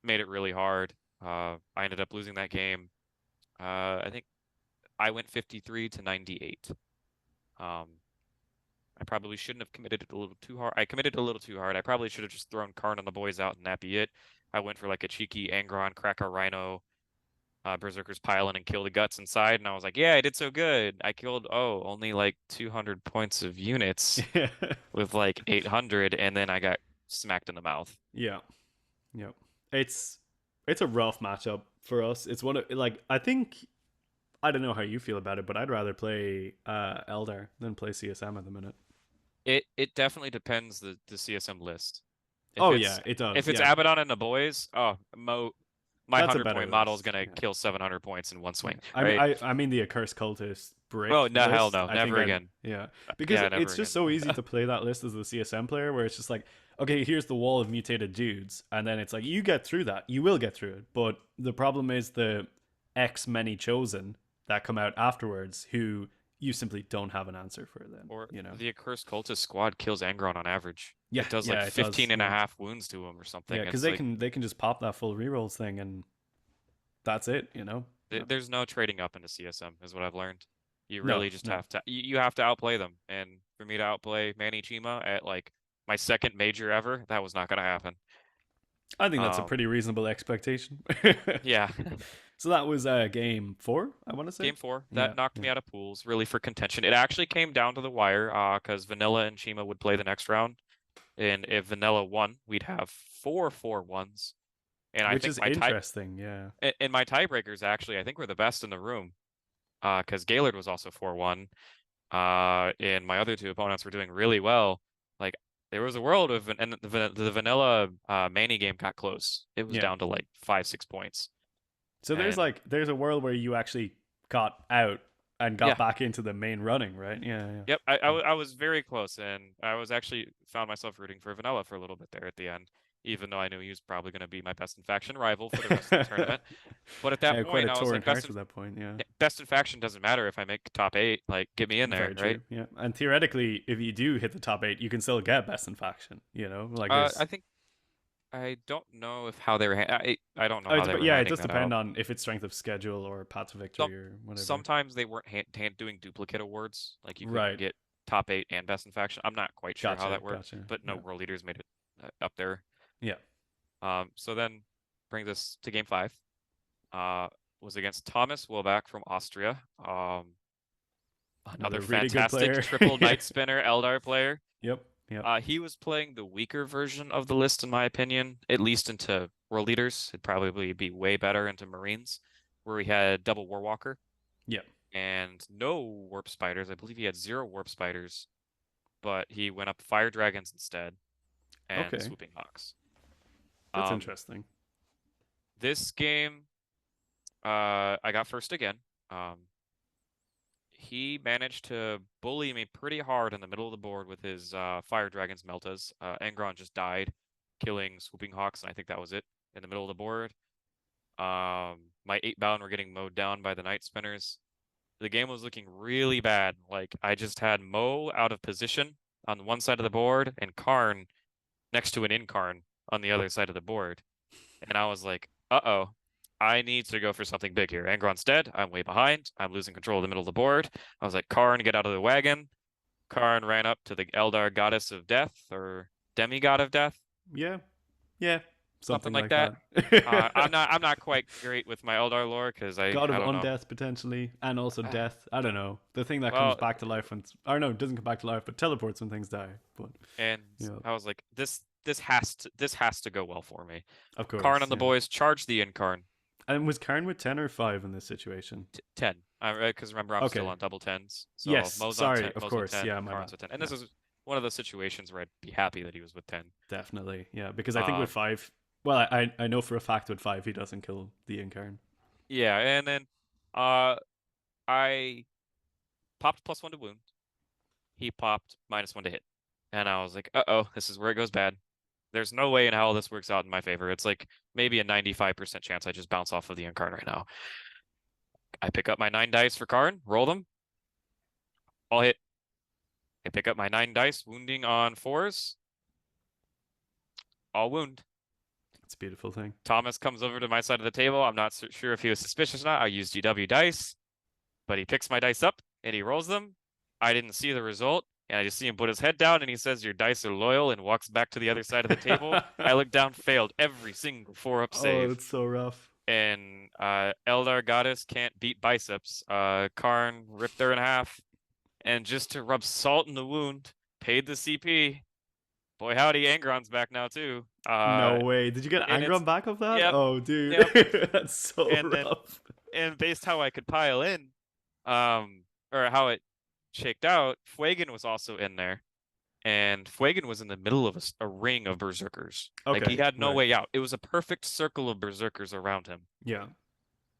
made it really hard. I ended up losing that game. I think I went 53 to 98. I probably shouldn't have committed it a little too hard. I committed a little too hard. I probably should have just thrown Khorne on the boys out and that be it. I went for like a cheeky Angron, crack a Rhino, Berserker's pile in and kill the guts inside, and I was like, yeah, I did so good. I killed, only like 200 points of units with like 800, and then I got smacked in the mouth. Yeah. Yep. It's it's a rough matchup for us. It's one of like I think I don't know how you feel about it, but I'd rather play Eldar than play CSM at the minute. It definitely depends the CSM list. If Oh it's yeah, it does. if it's Yeah, Abaddon and the boys, my that's a 100 better point model is list. gonna Yeah, kill 700 points in one yeah. swing, I mean, right? I mean the accursed cultist Oh brick no, hell list. no, I think never I'd again. yeah because Yeah, never it's just again. so easy to play that list as a CSM player, where it's just like okay, here's the wall of mutated dudes, and then it's like you get through that, you will get through it, but the problem is the X many chosen that come out afterwards who you simply don't have an answer for. Then Or you know. the accursed cultist squad kills Angron on average. Yeah, It does like yeah, it does. 15 and a Yeah, half wounds to him or yeah, something. because It's like they can just pop that full rerolls thing, and that's it. You know. Yeah. there's no trading up into CSM, is what I've learned. You No, really just no. have to you have to outplay them. And for me to outplay Manny Chima at like my second major ever, that was not gonna happen. I think that's a Um, pretty reasonable expectation. yeah. So that was game four, I want to say. Game 4, Yeah, that knocked yeah. me out of pools, really for contention. It actually came down to the wire, because Vanilla and Chima would play the next round. And if Vanilla won, we'd have 4-4-1s. And I Which think is interesting. Yeah. my tiebreakers actually, I think were the best in the room. Because Gaylord was also 4-1. And my other two opponents were doing really well. Like There was a world of and the vanilla Manny game got close. It was Yeah. down to like 5, 6 points. So And there's a world where you actually got out and got yeah, back into the main running, right? Yeah, yeah. yep. Yeah. I was very close, and I was actually found myself rooting for vanilla for a little bit there at the end, even though I knew he was probably going to be my best in faction rival for the rest of the tournament. But at that Quite point, a I was torn like, heart at that point, yeah. best in faction doesn't matter if I make top 8. Like, get me in there, Very right? true, yeah. And theoretically, if you do hit the top 8, you can still get best in faction, you know? Like there's I think I don't know if how they were. I don't know oh, how they but were yeah, it handing does that depend out. on if it's strength of schedule or path to Some victory or whatever. sometimes they weren't doing duplicate awards. Like you couldn't Right. get top 8 and best in faction. I'm not quite sure how Gotcha, that worked, gotcha. but no Yeah. world leaders made it up there. Yeah. So then brings us to game 5. Uh, was against Thomas Wilbach from Austria. Another Another really good fantastic player. triple knight spinner Eldar player. Yep. Yep. He was playing the weaker version of the list, in my opinion, at least into world leaders. It'd probably be way better into Marines, where we had double Warwalker Yep. and no warp spiders. I believe he had 0 warp spiders, but he went up fire dragons instead and Okay. swooping hawks. That's Um, interesting. this game, I got first again. Um, he managed to bully me pretty hard in the middle of the board with his fire dragons meltas. Angron just died, killing swooping hawks, and I think that was it in the middle of the board. My 8 bound were getting mowed down by the night spinners. The game was looking really bad. Like I just had Mo out of position on one side of the board and Khorne next to an Incarn on the other side of the board. And I was like, uh-oh, I need to go for something big here. Angron's dead. I'm way behind. I'm losing control of the middle of the board. I was like, Khorne, get out of the wagon. Khorne ran up to the Eldar goddess of death or demigod of death, Yeah. Yeah. something Something like like that. that. I'm not quite great with my Eldar lore because God of I don't know. undeath potentially, and also death. I don't know. The thing that comes Well, back to life when, or no, it doesn't come back to life, but teleports when things die. But and you know, I was like, this has to go well for me. of Khorne course, and the yeah. boys charge the Incarn. And was Karn with 10 or 5 in this situation? 10. Because remember, I'm still Okay. on double tens. So Yes. Sorry. Of Mo's with course. 10, Yeah. My Karn's bad. with 10. And Yeah. this is one of those situations where I'd be happy that he was with 10. Definitely. Yeah. Because I think with Um, 5, well, I know for a fact with 5 he doesn't kill the Incarn. yeah, and then uh, I popped +1 to wound. He popped -1 to hit. And I was like, uh-oh, this is where it goes bad. There's no way in hell this works out in my favor. It's like maybe a 95% chance I just bounce off of the Incarn right now. I pick up my 9 dice for Khorne, roll them, all hit. I pick up my 9 dice, wounding on 4s, all wound. It's a beautiful thing. Thomas comes over to my side of the table. I'm not sure if he was suspicious or not. I used GW dice, but he picks my dice up and he rolls them. I didn't see the result, and I just see him put his head down and he says, "Your dice are loyal," and walks back to the other side of the table. I look down, failed every single 4-up Oh, save. it's so rough. And Eldar Goddess can't beat biceps. Khorne ripped her in half, and just to rub salt in the wound, paid the CP. Boy, howdy, Angron's back now too. No way. Did you get And it's Angron back of that? yep, Oh, dude. yep. That's so And then rough. based how I could pile in, or how it shaked out, Fuegan was also in there, and Fuegan was in the middle of a ring of berserkers. Like he Okay. had no Right. way out. It was a perfect circle of berserkers around him. Yeah.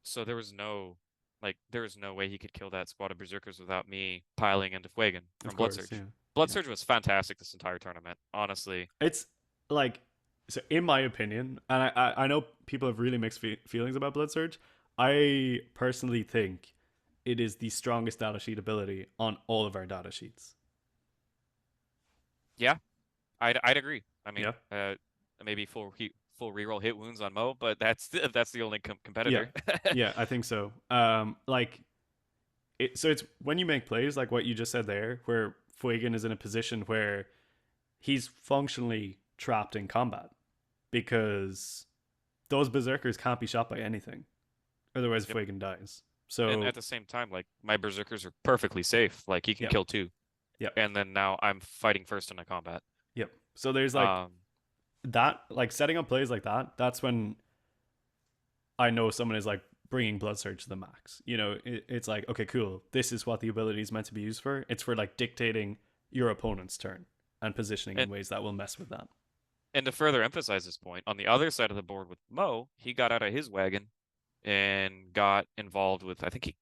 So there was no way he could kill that squad of berserkers without me piling into Fuegan from Of Blood course. Surge. Yeah. Blood Yeah. Surge was fantastic this entire tournament, honestly. It's like, so in my opinion, and I know people have really mixed feelings about Blood Surge. I personally think it is the strongest data sheet ability on all of our data sheets. Yeah, I'd agree. I mean, Yeah. maybe full reroll hit wounds on Mo, but that's the only Yeah. competitor. Yeah, I think so. Like so it's when you make plays like what you just said there, where Fuegan is in a position where he's functionally trapped in combat because those berserkers can't be shot by anything. Otherwise, Yep. Fuegan dies. And So at the same time, like my berserkers are perfectly safe. Like he can yeah, kill 2, yeah, and then now I'm fighting first in a combat. yep. So there's like Um, that, like setting up plays like that. That's when I know someone is like bringing Blood Surge to the max. You know, it's like, okay, cool. This is what the ability is meant to be used for. It's for like dictating your opponent's turn. and positioning in And ways that will mess with that. and to further emphasize this point, on the other side of the board with Mo, he got out of his wagon and got involved with, I think he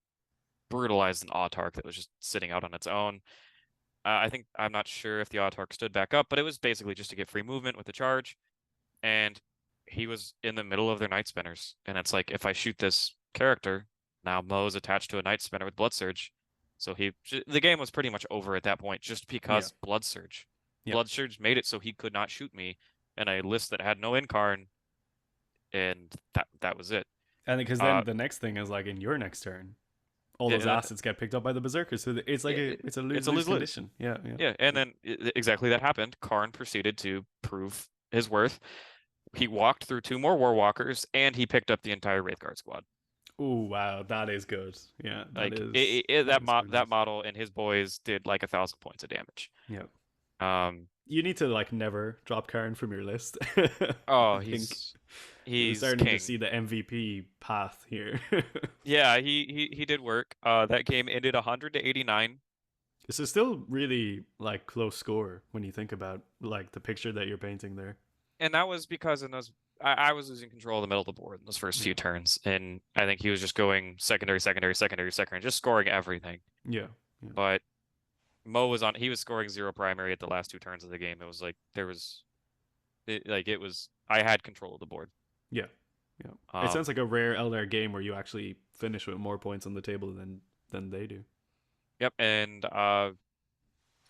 brutalized an Autark that was just sitting out on its own. I'm not sure if the Autark stood back up, but it was basically just to get free movement with the charge. And he was in the middle of their Night Spinners. And it's like, if I shoot this character, now Mo's attached to a Night Spinner with Blood Surge. So the game was pretty much over at that point just Yeah. because Blood Surge. Yep. Blood Surge made it so he could not shoot me in a list that had no Incarn, and that was it. And because Uh, then the next thing is like in your next turn, all yeah, those assets get picked up by the berserkers. So it's like it's a it's lose a lose lose-lose. condition. Yeah, yeah, Yeah, and then exactly that happened. Khorne proceeded to prove his worth. He walked through 2 more Warwalkers, and he picked up the entire Wraithguard squad. Oh wow, that is good. Yeah, that Like is that is that brilliant. model and his boys did like 1,000 points of damage. Yeah, Um, you need to like never drop Karen from your list. I oh, think we're he's starting to king. see the MVP path here. Yeah, he did work. That game ended 100-89. This is still really like close score when you think about like the picture that you're painting there. And that was because in those I was losing control of the middle of the board in those first Yeah, few turns, and I think he was just going secondary, secondary, secondary, secondary, just scoring everything. yeah, yeah, But Mo was on; he was scoring 0 primary at the last 2 turns of the game. It was like it was. I had control of the board. yeah, yeah. It Um, sounds like a rare Eldar game where you actually finish with more points on the table than they do. yep, and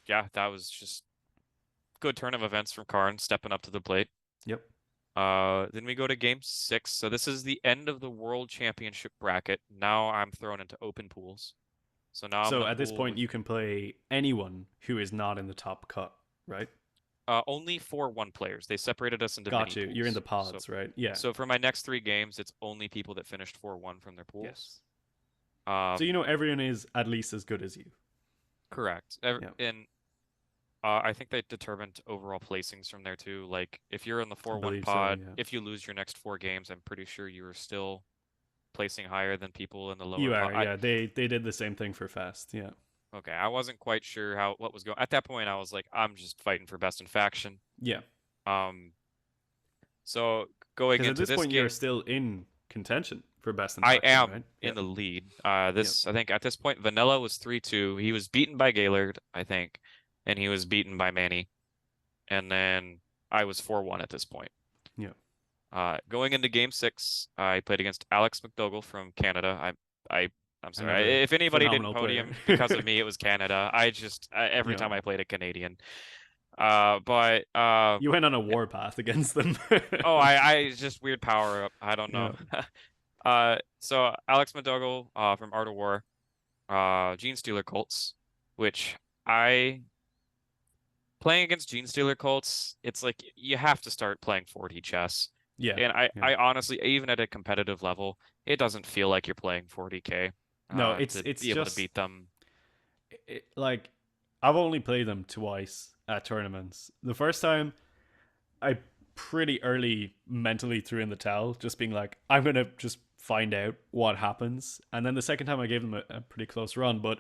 yeah, that was just good turn of events from Karn stepping up to the plate. Yep. Then we go to game 6. So this is the end of the World Championship bracket. Now I'm thrown into open pools. So now I'm in So a at this pool point, with you can play anyone who is not in the top cut, right? only 4-1 players. They separated us into Got mini you. You're in the pools. pods, right? Yeah. So for my next 3 games, it's only people that finished 4-1 from their pools. Yes. So Um, everyone is at least as good as you. correct. Yeah. And I think they determined overall placings from there too. Like if you're in the I 4-1 believe so. pod, Yeah. if you lose your next 4 games, I'm pretty sure you are still placing higher than people in the lower You pod. are. Yeah. They did the same thing for Fast. Yeah. Okay, I wasn't quite sure what was going. At that point, I was like, I'm just fighting for best in faction. Yeah. Um, so going Because at into this this point, you're game, still in contention for best in I faction, am right? in Yeah. the lead. Yep. I think at this point, Vanilla was 3-2. He was beaten by Gaylord, I think, and he was beaten by Manny, and then I was 4-1 at this point. Yeah. Going into game 6, I played against Alex McDougall from Canada. I'm Another sorry. If anybody didn't phenomenal player. podium because of me, it was Canada. Every Yeah. time I played a Canadian. But You went on a war path against them. oh, I just weird power up. I don't know. Yeah. So Alex McDougall from Art of War, Gene Stealer Colts, which I playing against Gene Stealer Colts, it's like you have to start playing 4D chess. Yeah. And Yeah. I honestly, even at a competitive level, it doesn't feel like you're playing 40K No, to it's be able to just beat them. like I've only played them twice at tournaments. The first time, I pretty early mentally threw in the towel, just being like, I'm gonna just find out what happens. And then the second time, I gave them a pretty close run. But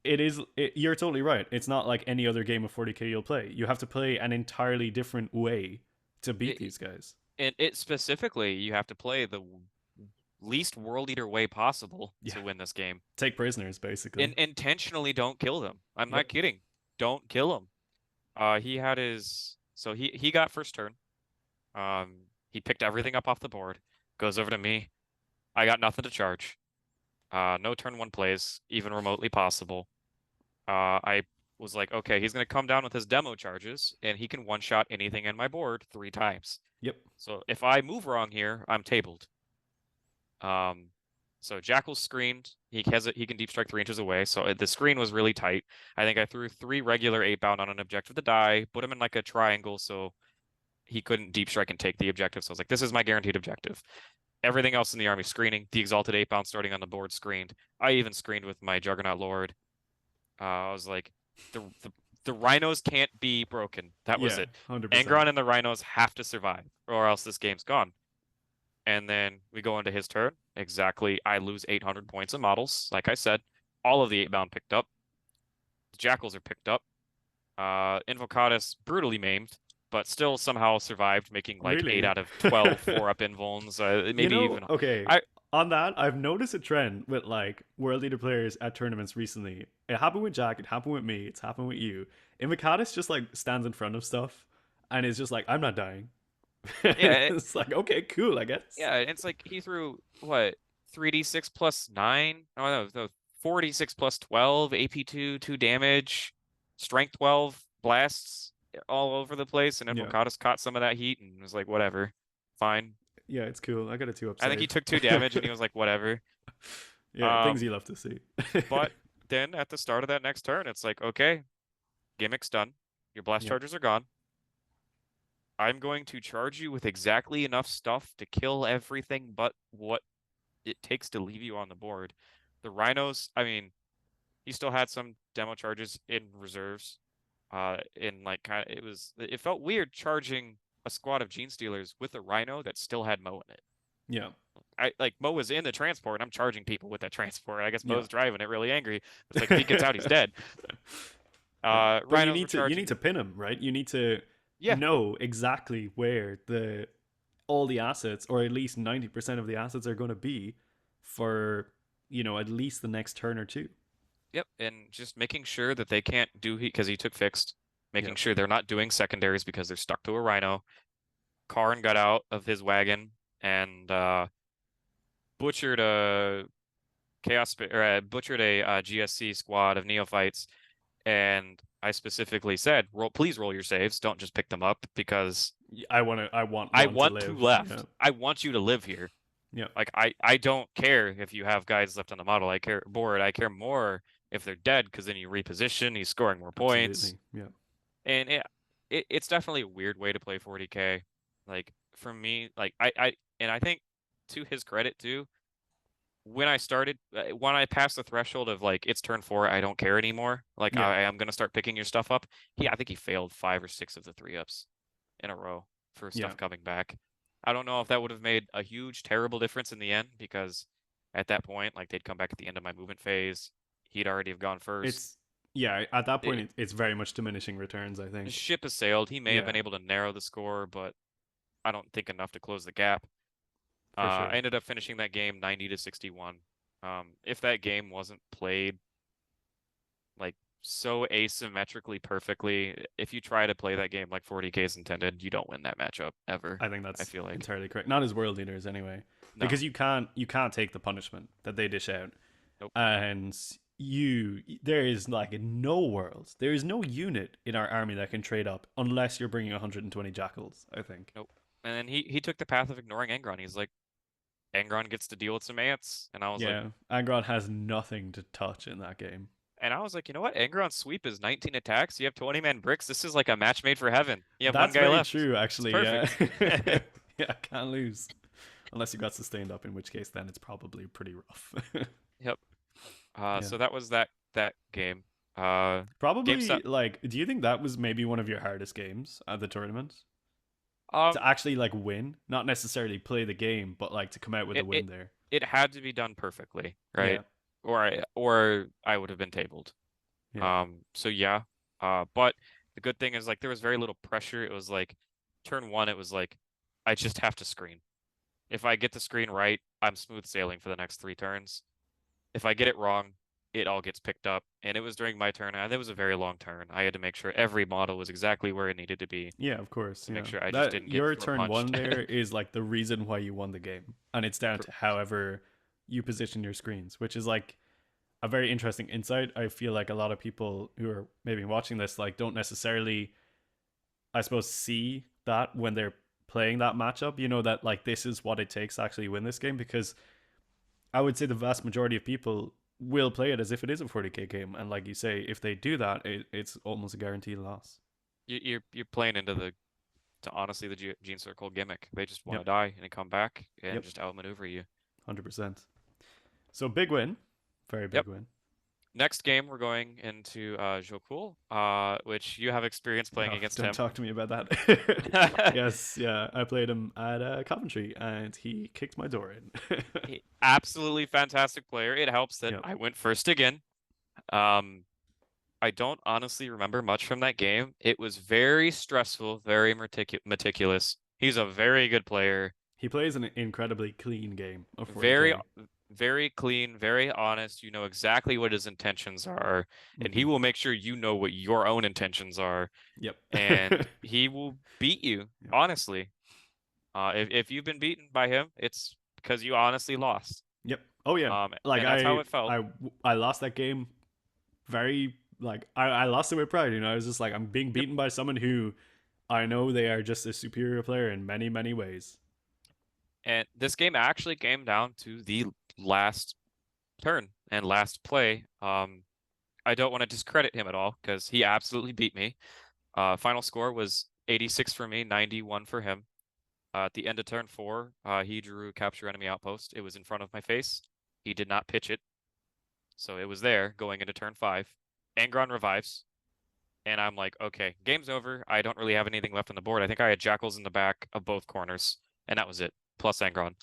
you're totally right. It's not like any other game of 40k you'll play. You have to play an entirely different way to beat It, these guys. it specifically, you have to play the least world eater way possible Yeah, to win this game. take prisoners basically. And intentionally don't kill them. I'm Yep. not kidding. Don't kill them. He had his so he got first turn. He picked everything up off the board, goes over to me. I got nothing to charge. No turn 1 plays, even remotely possible. I was like, okay, he's gonna come down with his demo charges, and he can one-shot anything in my board 3 times. Yep. So if I move wrong here, I'm tabled. So Jackal's screened. He can deep strike 3 inches away. So the screen was really tight. I think I threw 3 regular 8-bound on an objective to die, put him in like a triangle so he couldn't deep strike and take the objective. So I was like, this is my guaranteed objective. Everything else in the army screening. The exalted 8-bound starting on the board screened. I even screened with my Juggernaut Lord. I was like, the rhinos can't be broken. That was Yeah, it. 100%. Angron and the rhinos have to survive, or else this game's gone. And then we go into his turn. Exactly. I lose 800 points of models. Like I said, all of the 8-bound picked up. The jackals are picked up. Invocatus brutally maimed, but still somehow survived, making like 8 Really? out of 12 4-up invulns, You maybe know, even. okay. I On that, I've noticed a trend with like world leader players at tournaments recently. It happened with Jack, it happened with me, it's happened with you. Invocatus just like stands in front of stuff and is just like, I'm not dying. yeah, It's like, okay, cool, I guess. yeah, it's like he threw what 3d6 plus 9? Oh no, 4d6 plus 12, AP 2, 2 damage, strength 12, blasts all over the place, and Yeah. Invocatus caught some of that heat and was like, whatever, fine. Yeah, it's cool. I got a 2-up I think he save. took 2 damage and he was like, whatever. Yeah, things you Um, love to see. but then at the start of that next turn, it's like, okay, gimmick's done. Your blast Yep. charges are gone. I'm going to charge you with exactly enough stuff to kill everything but what it takes to leave you on the board. The Rhinos, I mean, he still had some demo charges in reserves. In like kind of, it felt weird charging a squad of Gene Stealers with a Rhino that still had Mo in it. Yeah. I like Mo was in the transport, and I'm charging people with that transport. I guess Yeah. Mo's driving it really angry. It's like if he gets out, he's dead. Yeah. But Rhinos were you need charging. to pin him, right? You need to Yeah, know exactly where the all the assets or at least 90% of the assets are going to be for, at least the next turn or two. yep, and just making sure that they can't do heat because he took fixed. Making Yep. sure they're not doing secondaries because they're stuck to a Rhino. Khorne got out of his wagon and butchered a butchered a GSC squad of neophytes. And I specifically said, please roll your saves. Don't just pick them up because I want I one to want two live. Yeah. left. I want you to live here. Yeah. Like I don't care if you have guys left on the model. I care more if they're dead because then you reposition. He's scoring more points, Absolutely. Yeah. and it's definitely a weird way to play 40k. Like for me, like I think to his credit too, when I started, when I passed the threshold of like it's turn 4, I don't care anymore. Like Yeah. I am gonna start picking your stuff up. I think he failed 5 or 6 of the 3-ups in a row for Yeah. stuff coming back. I don't know if that would have made a huge, terrible difference in the end because at that point, like they'd come back at the end of my movement phase. He'd already have gone first. It's yeah, at that point It, it's very much diminishing returns, I the think. ship has sailed. He may have Yeah, been able to narrow the score, but I don't think enough to close the gap. for I sure. ended up finishing that game 90 to 61. If that game wasn't played like so asymmetrically perfectly, if you try to play that game like 40k is intended, you don't win that matchup ever. I think I that's feel like entirely correct. Not as world leaders anyway. no, Because you can't take the punishment that they dish out. nope, And there is like in no world, there is no unit in our army that can trade up unless you're bringing 120 jackals, I think. nope. And then he took the path of ignoring Angron. He's like, Angron gets to deal with some ants, and Yeah, Angron has nothing to touch in that game. I was like, you know what? Angron's sweep is 19 attacks. You have 20 man bricks. This is like a match made for heaven. You have one That's guy very left. true, It's actually. Yeah, perfect. yeah, can't lose unless you got sustained up, in which case then it's probably pretty rough. Yep. Yeah, So that was that game. Uh, game probably set. like. Do you think that was maybe one of your hardest games at the tournament to Um, actually like win, not necessarily play the game, but like to come out with a it it win there? it had to be done perfectly, right? Yeah, Or I would have been tabled. yeah, So yeah. But the good thing is like there was very little pressure. It was like turn 1, it was like I just have to screen. If I get the screen right, I'm smooth sailing for the next 3 turns. If I get it wrong, it all gets picked up. And it was during my turn, and it was a very long turn. I had to make sure every model was exactly where it needed to be yeah. Of course, to make yeah. sure I just That didn't get your throat turn one punched. there is like the reason why you won the game, and it's down to however you position your screens, which is like a very interesting insight. I feel like a lot of people who are maybe watching this like don't necessarily, I suppose, see that when they're playing that matchup. That like this is what it takes to actually win this game, because I would say the vast majority of people will play it as if it is a 40k game, and like you say, if they do that, it's almost a guaranteed loss. You're playing into the to honestly the Gene Circle gimmick. They just want Yep, to die and come back and yep, just outmaneuver you. 100%. So big win, very Yep. big win. Next game, we're going into Jokul, which you have experience playing Oh, against don't him. talk to me about that. Yes, yeah, I played him at Coventry, and he kicked my door in. Absolutely fantastic player. It helps that Yep. I went first again. Um, I don't honestly remember much from that game. It was very stressful, very meticulous. He's a very good player, He plays an incredibly clean game of very 40k. very clean, very honest. You know exactly what his intentions are, and he Hmm. will make sure you know what your own intentions are, Yep. and he will beat you, Yep. honestly. If you've been beaten by him, it's because you honestly lost. Yep. Oh yeah. Like And that's how it felt. I lost that game very I lost it with pride. I was just like I'm being Yep. beaten by someone who I know they are just a superior player in many many ways. And this game actually came down to the last turn and last play. I don't want to discredit him at all because he absolutely beat me. Final score was 86 for me, 91 for him. At the end of turn four, he drew capture enemy outpost. It was in front of my face. He did not pitch it, so it was there going into turn five. Angron revives, and I'm like, okay, game's over. I don't really have anything left on the board. I think I had jackals in the back of both corners, and that was it, plus Angron.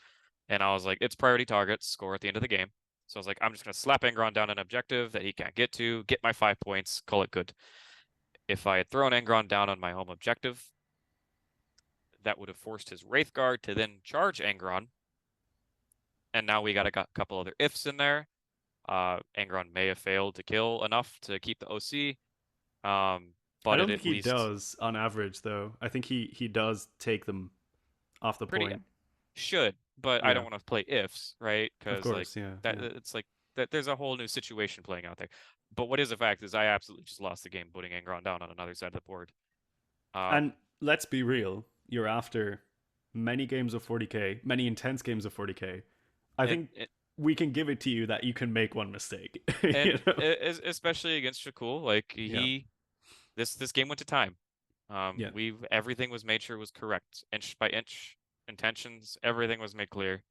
And I was like, it's priority targets, score at the end of the game. So I was like, I'm just going to slap Angron down an objective that he can't get to, get my 5 points, call it good. If I had thrown Angron down on my home objective, that would have forced his Wraithguard to then charge Angron. And now we got a couple other ifs in there. Angron may have failed to kill enough to keep the OC, I but it don't think at he least does on average though. I think he does take them off the pretty point. should, but I Yeah. don't want to play ifs, right? Of Because like course. Yeah. that, Yeah. it's like that. There's a whole new situation playing out there. But what is a fact is I absolutely just lost the game putting Angron down on another side of the board. And Um, let's be real, you're after many games of 40k, many intense games of 40k. I and think we can give it to you that you can make one mistake. and you know? especially against Shakul, like Yeah. this game went to time. Yeah. We everything was made sure was correct, inch by inch, intentions, everything was made clear.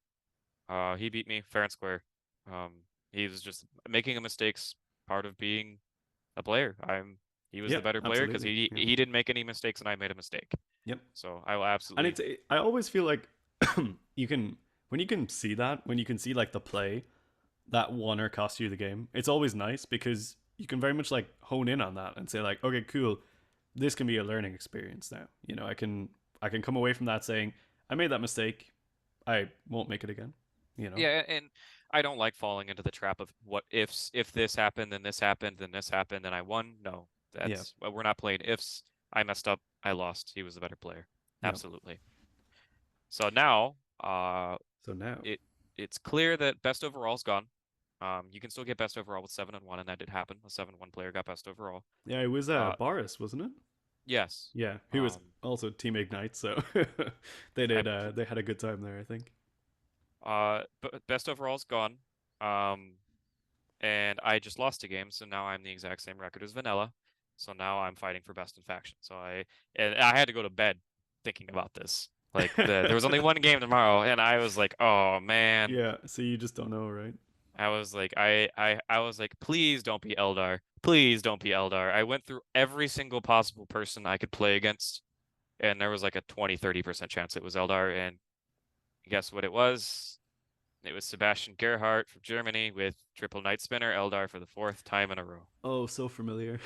He beat me fair and square. Um, he was just making a mistakes part of being a player. He was Yeah. the better player because Absolutely. he Yeah. he didn't make any mistakes and I made a mistake. Yep. So I will And absolutely I always feel like you can when you can see that when you can see like the play that won or cost you the game. It's always nice because you can very much like hone in on that and say like, okay, cool, this can be a learning experience now. I can come away from that saying I made that mistake. I won't make it again. You know. yeah, and I don't like falling into the trap of what ifs. If this happened, then this happened, then this happened, then I won. No, Yeah. that's we're not playing ifs. I messed up. I lost. He was the better player. Yeah. Absolutely. So now, So now, it's clear that best overall's gone. You can still get best overall with 7-1, and that did happen. A 7-1 player got best overall. yeah, it was Uh, Boris, wasn't it? yes. Yeah, who was Um, also Team Ignite, so I they had a good time there, I think. but best overall's gone. Um, and I just lost a game, so now I'm the exact same record as Vanilla. So now I'm fighting for best in faction. And I had to go to bed thinking about this. Like there was only one game tomorrow, and I was like, oh man. Yeah, so you just don't know, right? I was like, I was like, please don't be Eldar. Please don't be Eldar. I went through every single possible person I could play against, and there was like a 20-30% chance it was Eldar. And guess what it was? It was Sebastian Gerhardt from Germany with triple Night Spinner Eldar for the fourth time in a row. Oh, so familiar.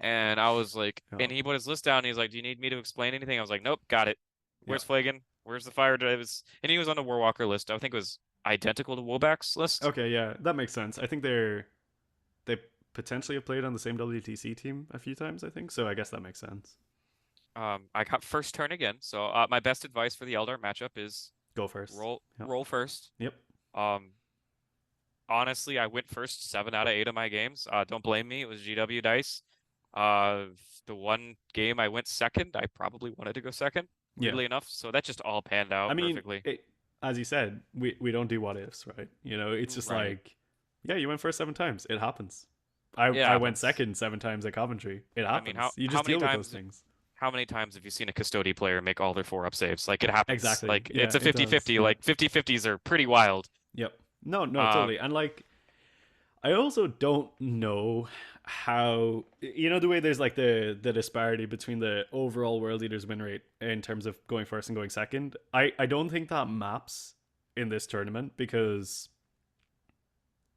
And I was like, and Oh, he put his list down. And he's like, "Do you need me to explain anything?" I was like, "Nope, got it. yeah. Where's Flagon? Where's the fire drives?" And he was on the Warwalker list. I think it was identical to Woback's list. Okay, yeah, that makes sense. I think they potentially have played on the same WTC team a few times, I think, so I guess that makes sense. I got first turn again. So my best advice for the Eldar matchup is Go first. Yep. roll first. Yep. Um, honestly, I went first 7 out of 8 of my games. Don't blame me. It was GW dice. Uh, the one game I went second, I probably wanted to go second, Yeah. weirdly enough. So that just all panned I out mean, perfectly. as you said, we don't do what ifs, right? It's just Right. like, yeah, you went first 7 times. It happens. I It I went happens. second 7 times at Coventry. It I mean, happens. You how just many deal with those times things. how many times have you seen a custody player make all their 4-up saves? Like it happens. Exactly. Like Yeah, it's a it does. 50-50. Yeah. Like 50-50s are pretty wild. Yep. No, no, Um, totally. And like I also don't know how the way there's like the disparity between the overall world leaders win rate in terms of going first and going second. I don't think that maps in this tournament because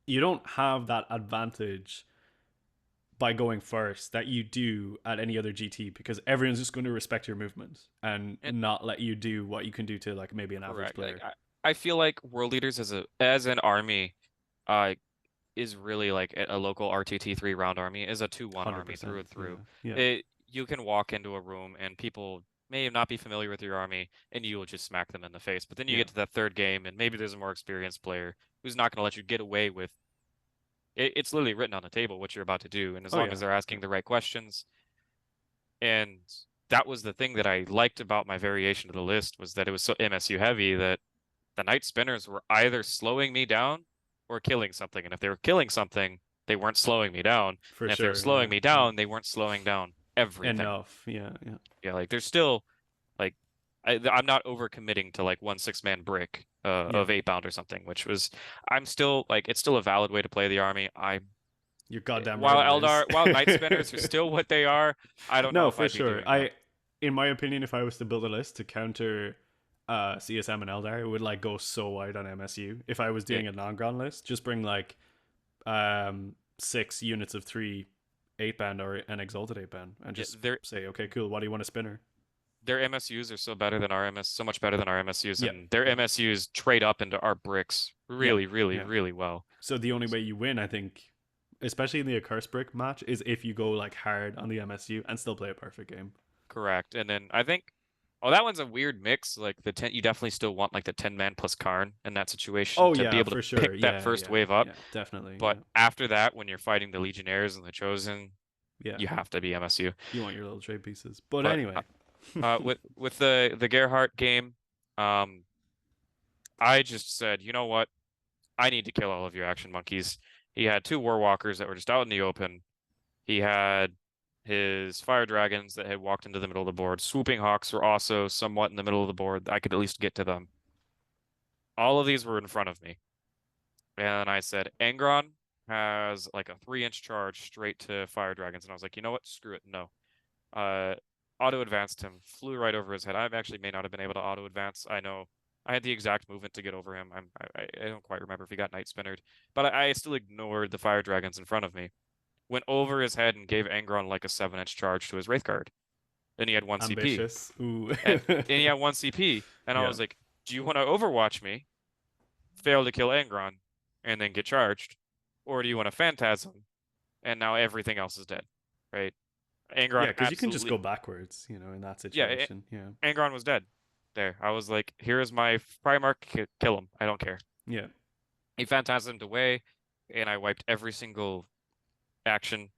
you don't have that advantage by going first that you do at any other GT because everyone's just going to respect your movement and And not let you do what you can do to like maybe an average correct. player. I feel like world leaders as an army, uh, is really like a local RTT3 round army is a 2-1 army through 100%. and Yeah. through. Yeah. You can walk into a room and people may not be familiar with your army and you will just smack them in the face. But then you Yeah. get to that third game and maybe there's a more experienced player who's not going to let you get away with it's literally written on the table what you're about to do. And as Oh long yeah. as they're Yeah. asking the right questions, and that was the thing that I liked about my variation of the list was that it was so MSU heavy that the night spinners were either slowing me down or killing something. And if they were killing something, they weren't slowing me down. For And if they were sure. Yeah. slowing me Yeah. down, they weren't slowing down everything. Enough. Yeah. Yeah. Yeah, like there's still like I'm not overcommitting to like 1 6-man brick Yeah. of 8 bound or something, which was I'm still like it's still a valid way to play the army. I You're goddamn right while it is. Night Spinners are still what they are, I don't know No, if for I'd be sure. doing that. In my opinion, if I was to build a list to counter CSM and Eldar, it would like go so wide on MSU. If I was Yeah, doing a non-ground list, just bring like 6 units of 3 8 band or an exalted 8 band, and yeah, just say, okay, cool. What do you want to spinner? their MSUs are so much better than our MSUs, Yeah, and their yeah, MSUs trade up into our bricks yeah, really, really, yeah. really well. So the only way you win, I think, especially in the accursed brick match, is if you go like hard on the MSU and still play a perfect game. Correct. And then I think, oh, that one's a weird mix. Like the 10, you definitely still want like the 10-man plus Khorne in that situation Oh to be yeah, able to for sure. pick that Yeah, first yeah, wave up. yeah, definitely. But Yeah, after that, when you're fighting the Legionnaires and the Chosen, yeah. you have to be MSU. You want your little trade pieces, but But anyway. with the Gerhardt game, um, I just said, you know what? I need to kill all of your action monkeys. He had 2 Warwalkers that were just out in the open. He had his fire dragons that had walked into the middle of the board. Swooping hawks were also somewhat in the middle of the board. I could at least get to them. All of these were in front of me. And I said, Angron has like a 3-inch charge straight to fire dragons. And I was like, you know what? Screw it. No. Uh, auto advanced him, flew right over his head. I actually may not have been able to auto advance. I know I had the exact movement to get over him. I don't quite remember if he got night spinnered, but I still ignored the fire dragons in front of me. Went over his head and gave Angron like a 7-inch charge to his Wraith Guard. Then he had 1 CP. Ambitious. Ooh. And he had 1 CP. And I Yeah. was like, do you want to Overwatch me, fail to kill Angron, and then get charged? Or do you want to Phantasm, and now everything else is dead, right? Yeah, Angron because you can just absolutely, go backwards, in that yeah, situation. Yeah. Angron was dead. There, I was like, here is my Primarch, kill him. I don't care. Yeah. He Phantasmed away, and I wiped every single action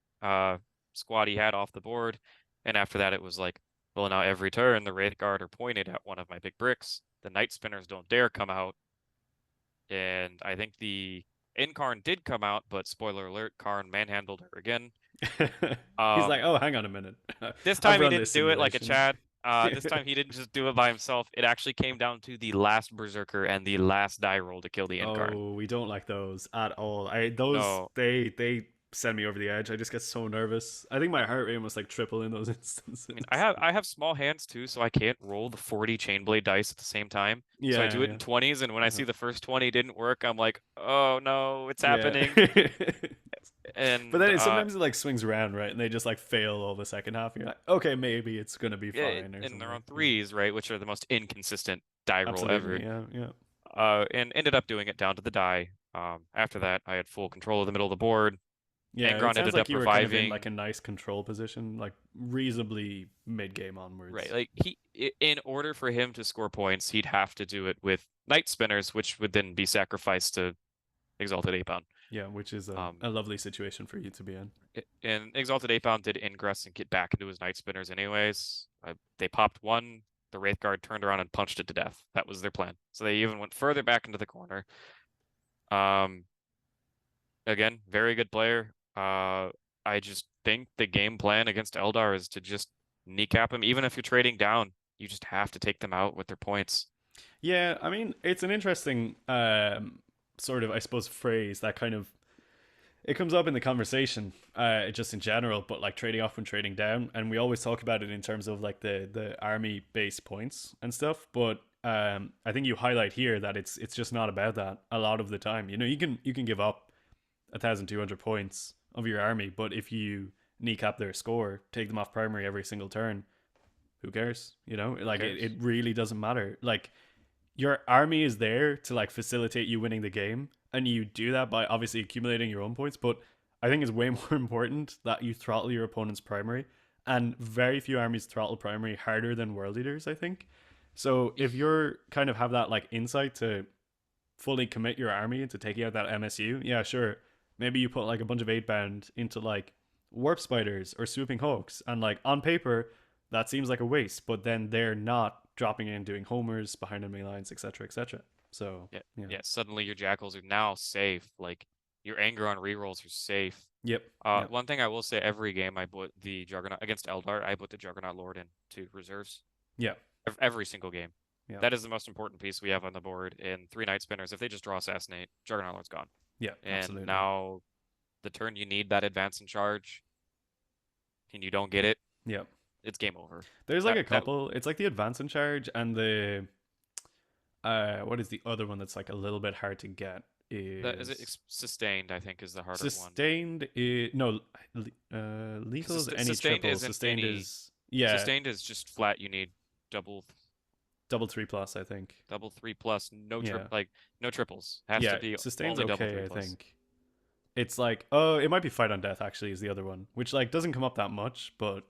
squad he had off the board. And after that, it was like, well, now every turn, the Wraith Guard are pointed at one of my big bricks. The Night Spinners don't dare come out. And I think the Incarn did come out, but spoiler alert, Karn manhandled her again. He's like, Um, oh, hang on a minute. this I've time he run didn't this do it like a simulation. Chad. This time he didn't just do it by himself. It actually came down to the last Berserker and the last die roll to kill the Incarn. Oh, we don't like those at all. Those No, they send me over the edge. I just get so nervous. I think my heart rate must like triple in those I mean, instances. I have small hands too, so I can't roll the 40 chain blade dice at the same time. So I Yeah, do it yeah. in 20s, and when I Uh-huh. see the first 20 didn't work, I'm like, oh no, it's Yeah. happening. But And then sometimes it like swings around, right? And they just like fail all the second half. And you're like, okay, maybe it's gonna be yeah, fine or and they're something. on Yeah. threes, right, which are the most inconsistent die roll Absolutely. ever. Yeah, yeah. And ended up doing it down to the die. After that, I had full control of the middle of the board. Yeah, it Angron sounds ended like up you were kind of in like reviving. a nice control position, like reasonably mid game Right, onwards. like in order for him to score points, he'd have to do it with Night Spinners, which would then be sacrificed to Exalted Apound. Yeah, which is Um, a lovely situation for you to be in. and Exalted Apound did ingress and get back into his Night Spinners anyways. They popped one, the Wraith Guard turned around and punched it to death. That was their plan. So they even went further back into the corner. Um, again, very good player. I just think the game plan against Eldar is to just kneecap him. Even if you're trading down, you just have to take them out with their points. Yeah, I mean, it's an interesting sort of, I suppose, phrase that kind of it comes up in the conversation, just in general, but like trading off and trading down, and we always talk about it in terms of like the army base points and stuff. But I think you highlight here that it's just not about that a lot of the time. You can give up 1,200 points of your army, but if you kneecap their score, take them off primary every single turn, who cares? You know, Who like it cares? really doesn't matter. Like your army is there to like facilitate you winning the game, and you do that by obviously accumulating your own points. But I think it's way more important that you throttle your opponent's primary, and very few armies throttle primary harder than world leaders, I think. So if you're kind of have that like insight to fully commit your army into taking out that MSU, yeah, sure. Maybe you put like a bunch of 8 band into like warp spiders or swooping hawks, and like on paper that seems like a waste, but then they're not dropping in doing homers behind enemy lines, etc., etc. So Yeah, yeah, yeah. Suddenly your jackals are now safe. Like your anger on rerolls are safe. yep, yep, One thing I will say, every game I put the Juggernaut against Eldar, I put the Juggernaut Lord into reserves. yeah, Every single game. yeah, That is the most important piece we have on the board. In 3 Night Spinners, if they just draw Assassinate, Juggernaut Lord's gone. yeah, And absolutely, now the turn you need that advance and charge, and you don't get it, yeah. it's game over. There's like That a that couple. It's like the advance in charge and the what is the other one that's like a little bit hard to get that is it. is Sustained, I think, is the harder one. sustained. No, lethal is any Sustained triple. isn't Sustained any. is yeah, Sustained is just flat. You need double double 3+, I think. double 3+, no Yeah, no triples. Has to yeah. be Sustained's only double okay, three I plus. think. It's like, oh, it might be fight on death actually is the other one, which like doesn't come up that much, but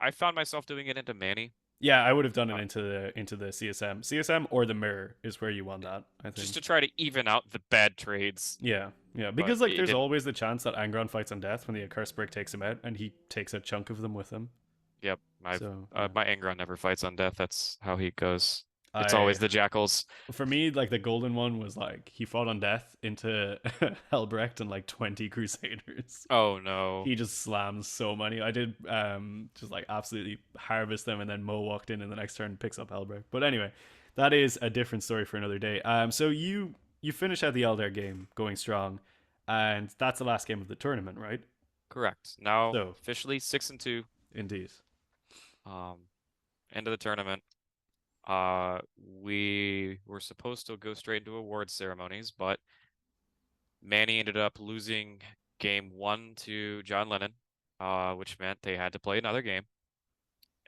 I found myself doing it into Manny, yeah, I would have done it uh, into the CSM or the mirror is where you want that, I just think. to try to even out the bad trades. Yeah, yeah, But because like it there's didn't. always the chance that Angron fights on death when the accursed brick takes him out, and he takes a chunk of them with him. Yep, So yeah, my Angron never fights on death. That's how he goes. It's I always the jackals. for me like the golden one was like he fought on death into Helbrecht and like 20 Crusaders. Oh no. He just slams so many. I did just like absolutely harvest them, and then Mo walked in the next turn and picks up Helbrecht. But anyway, that is a different story for another day. So you finish out the Eldar game going strong, and that's the last game of the tournament, right? Correct. Now So officially 6-2. indeed, Um, End of the tournament. We were supposed to go straight into awards ceremonies, but Manny ended up losing game 1 to John Lennon, which meant they had to play another game,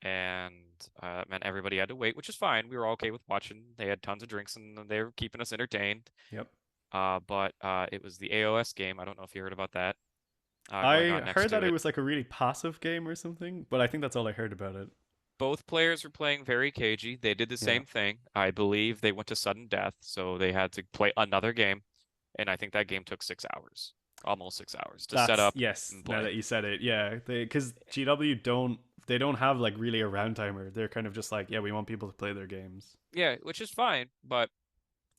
and it meant everybody had to wait, which is fine. We were all okay with watching. They had tons of drinks and they were keeping us entertained. yep. But it was the AOS game. I don't know if you heard about that. Going I on next heard to that it it. was like a really passive game or something, but I think that's all I heard about it. Both players were playing very cagey. They did the Yeah, same thing. I believe they went to sudden death, so they had to play another game, and I think that game took 6 hours, almost 6 hours to set that's up yes. and Now play. that you said it, yeah, because GW don't have like really a round timer. They're kind of just like, yeah, we want people to play their games Yeah, which is fine, but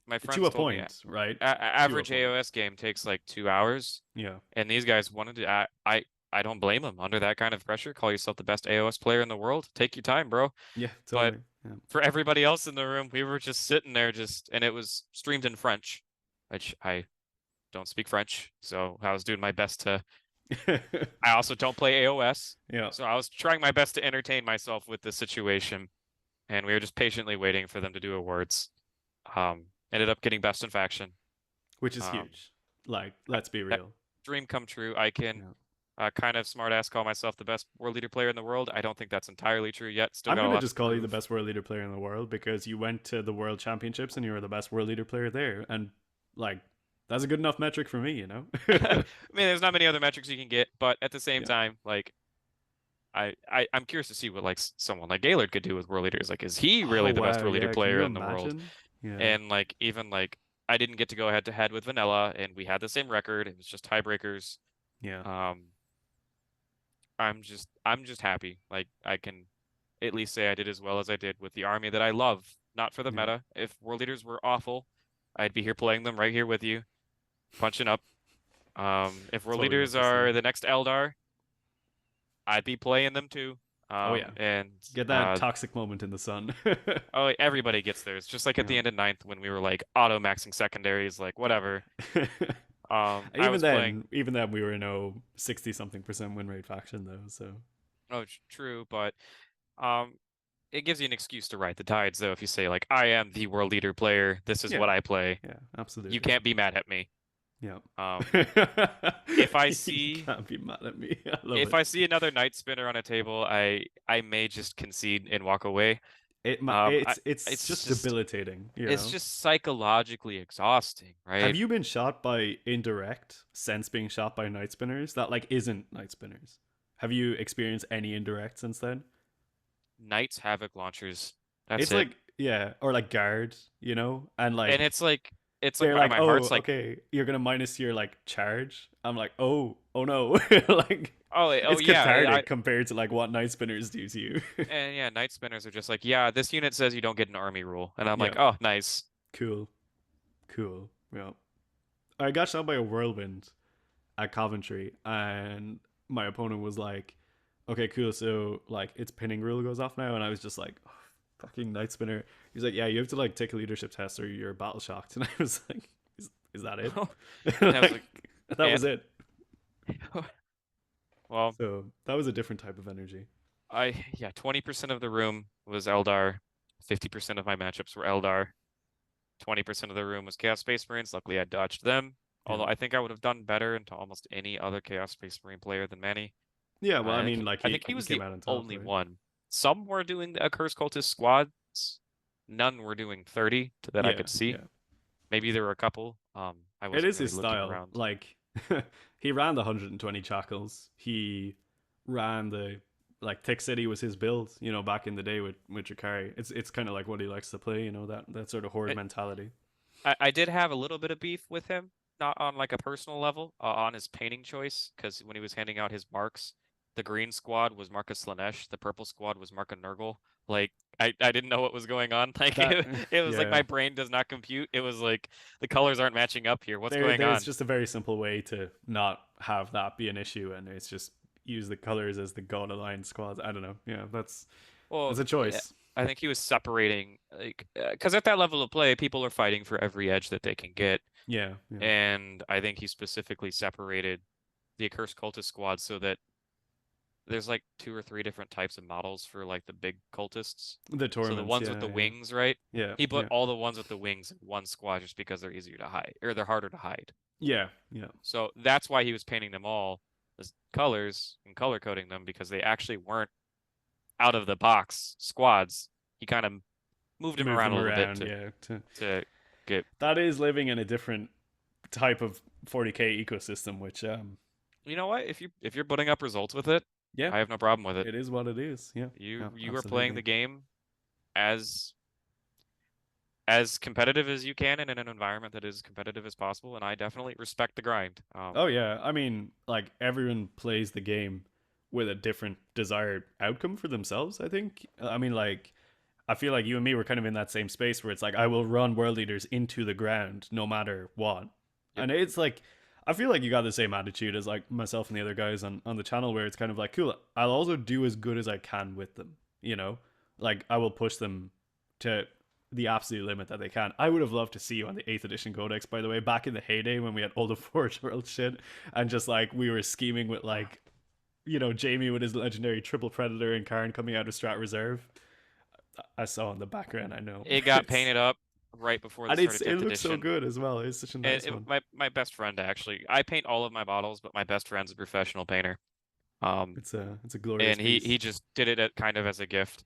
my to friends a told me point, right? To a average point. AOS game takes like 2 hours, Yeah, and these guys wanted to. I don't blame them under that kind of pressure. Call yourself the best AOS player in the world. Take your time, bro. yeah, But totally. for everybody else in the room, we were just sitting there, and it was streamed in French, which I don't speak French, so I was doing my best to. Yeah, I also don't play AOS, yeah. so I was trying my best to entertain myself with the situation, and we were just patiently waiting for them to do awards. Ended up getting best in faction. Which is Um, huge. Like, I, let's be that real. dream come true. I can Yeah. kind of smart ass call myself the best world leader player in the world. I don't think that's entirely true yet. Still I'm got a gonna lot to just call you the prove. best world leader player in the world because you went to the world championships and you were the best world leader player there, and like that's a good enough metric for me, you know. I mean, there's not many other metrics you can get, but at the same Yeah. time, like I'm curious to see what like someone like Gaylord could do with world leaders. Like, is he Oh really the best wow, world leader yeah. Can you player in the world? imagine? Yeah. And like even like I didn't get to go head to head with Vanilla, and we had the same record. It was just tiebreakers. Yeah. Um, I'm just happy. Like I can at least say I did as well as I did with the army that I love. Not for the Yeah. meta. If world leaders were awful, I'd be here playing them right here with you, punching up. If world That's all we have leaders to say. are the next Eldar, I'd be playing them too. Oh yeah. And Get that toxic moment in the sun. oh, everybody gets theirs. Just like at the Yeah. end of ninth when we were like auto maxing secondaries, like whatever. Yeah. I was playing. Even then, we were in a 60 something percent win rate faction though. So Oh, true, but um, it gives you an excuse to ride the tides, though. If you say like, "I am the world leader player. This is yeah, what I play," yeah, you absolutely. can't be mad at me. Yeah. Um, if I You see can't be mad at me. I love if it. I see another Night Spinner on a table, I may just concede and walk away. I It's it's just just debilitating, you it's know. just psychologically exhausting, Have right? you been shot by indirect sense being shot by night spinners that like isn't night spinners? Have you experienced any indirect since then? Knights Havoc launchers. That's It's it. like yeah, or like guard, you know, and And like it's like they're like, my oh, heart's like, okay, you're gonna minus your like charge. I'm like, oh no, like oh it's yeah, cathartic compared to like what night spinners do to you. and yeah, Night Spinners are just like, yeah, this unit says you don't get an army rule. And I'm like, Yeah, oh, nice. cool, cool. Yeah, I got shot by a whirlwind at Coventry, and my opponent was like, "Okay, cool. So like, its pinning rule goes off now," and I was just like, oh, "Fucking night spinner." He's like, "Yeah, you have to like take a leadership test or you're battle shocked," and I was like, "Is that it?" And I was like, Like that was and it. well, So that was a different type of energy. yeah, 20% of the room was Eldar, 50% of my matchups were Eldar, 20% of the room was Chaos Space Marines. Luckily, I dodged them. Yeah, Although I think I would have done better into almost any other Chaos Space Marine player than Manny. yeah. Well, I mean, like I think he he was came the out on top, only right? one. Some were doing a Curse Cultist squads. None were doing 30 that I Yeah, could see. yeah. Maybe there were a couple. I It wasn't is really his looking style. around. Like he ran the 120 shackles. He ran the like Thick City was his build, you know, back in the day with Jakari. It's kind of like what he likes to play, you know, that sort of horde mentality. I did have a little bit of beef with him, not on like a personal level, on his painting choice, because when he was handing out his marks, the green squad was Marcus Slanesh, the purple squad was Marka Nurgle. Like I didn't know what was going on. Like That it was like yeah. my brain does not compute. It was like the colors aren't matching up here. What's going There's on? just a very simple way to not have that be an issue, and it's just use the colors as the god aligned squads. I don't know. Yeah, Well, that's a yeah, choice. I think he was separating like because at that level of play, people are fighting for every edge that they can get, Yeah, yeah. and I think he specifically separated the Accursed Cultist squad so that there's like two or three different types of models for like the big cultists. The So the torments. ones with Yeah, the yeah, wings, right? yeah, He put yeah, all the ones with the wings in one squad just because they're easier to hide or they're harder to hide. yeah, yeah. So that's why he was painting them all as colors and color coding them because they actually weren't out of the box squads. He kind of moved him Move around them a little bit around. Yeah, to get. that is living in a different type of 40k ecosystem, which You know what? If you're putting up results with it, yeah, I have no problem with it. it is what it is. Yeah, You yeah, you are playing absolutely. the game as as competitive as you can and in an environment that is competitive as possible, and I definitely respect the grind. Oh yeah, I mean, like everyone plays the game with a different desired outcome for themselves. I think. I mean, like I feel like you and me were kind of in that same space where it's like I will run world leaders into the ground no matter what, Yep. and it's like I feel like you got the same attitude as like myself and the other guys on the channel where it's kind of like cool. I'll also do as good as I can with them. You know, like I will push them to the absolute limit that they can. I would have loved to see you on the 8th edition codex, by the way, back in the heyday when we had all the Forge World shit and just like we were scheming with like, you know, Jamie with his legendary triple predator and Karn coming out of Strat Reserve. I saw in the background, I know. It got It's painted up right before the and start of it 10th looks so edition. good as well. It's such a And nice one. my best friend actually, I paint all of my models, but my best friend's a professional painter. Um, It's a glorious and he piece. just did it kind of as a gift.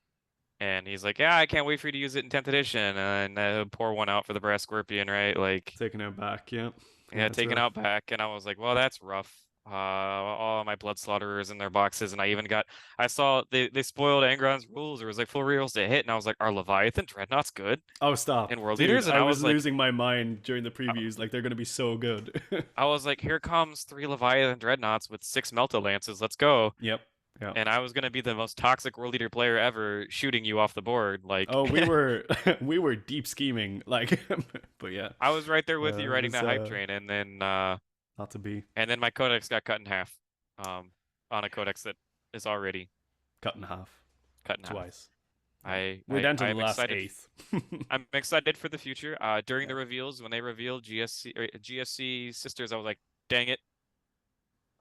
And he's like, yeah, I can't wait for you to use it in 10th edition, and pour one out for the Brass Scorpion, right? Like, Taking it back, yeah. yeah, Yeah, it's taken rough. out back, and I was like, well, that's rough. All my blood slaughterers in their boxes, and I saw they spoiled Angron's rules. There was like full reels to hit, and I was like, are Leviathan Dreadnoughts good Oh stop. in World Dude, Leaders? And I was losing my mind during the I previews, like they're gonna be so good. I was like, here comes three Leviathan Dreadnoughts with six Melta Lances. Let's go. Yep. Yeah. And I was gonna be the most toxic World Leader player ever, shooting you off the board. Like, Oh, we were we were deep scheming, like, but yeah, I was right there with you, it riding was that hype train, not to be and then my codex got cut in half, um, on a codex that is already cut in half cut in half. twice. Yeah, we're I down to the I'm last excited. eighth. I'm excited for the future. During Yeah. the reveals, when they revealed GSC Sisters, I was like, dang it.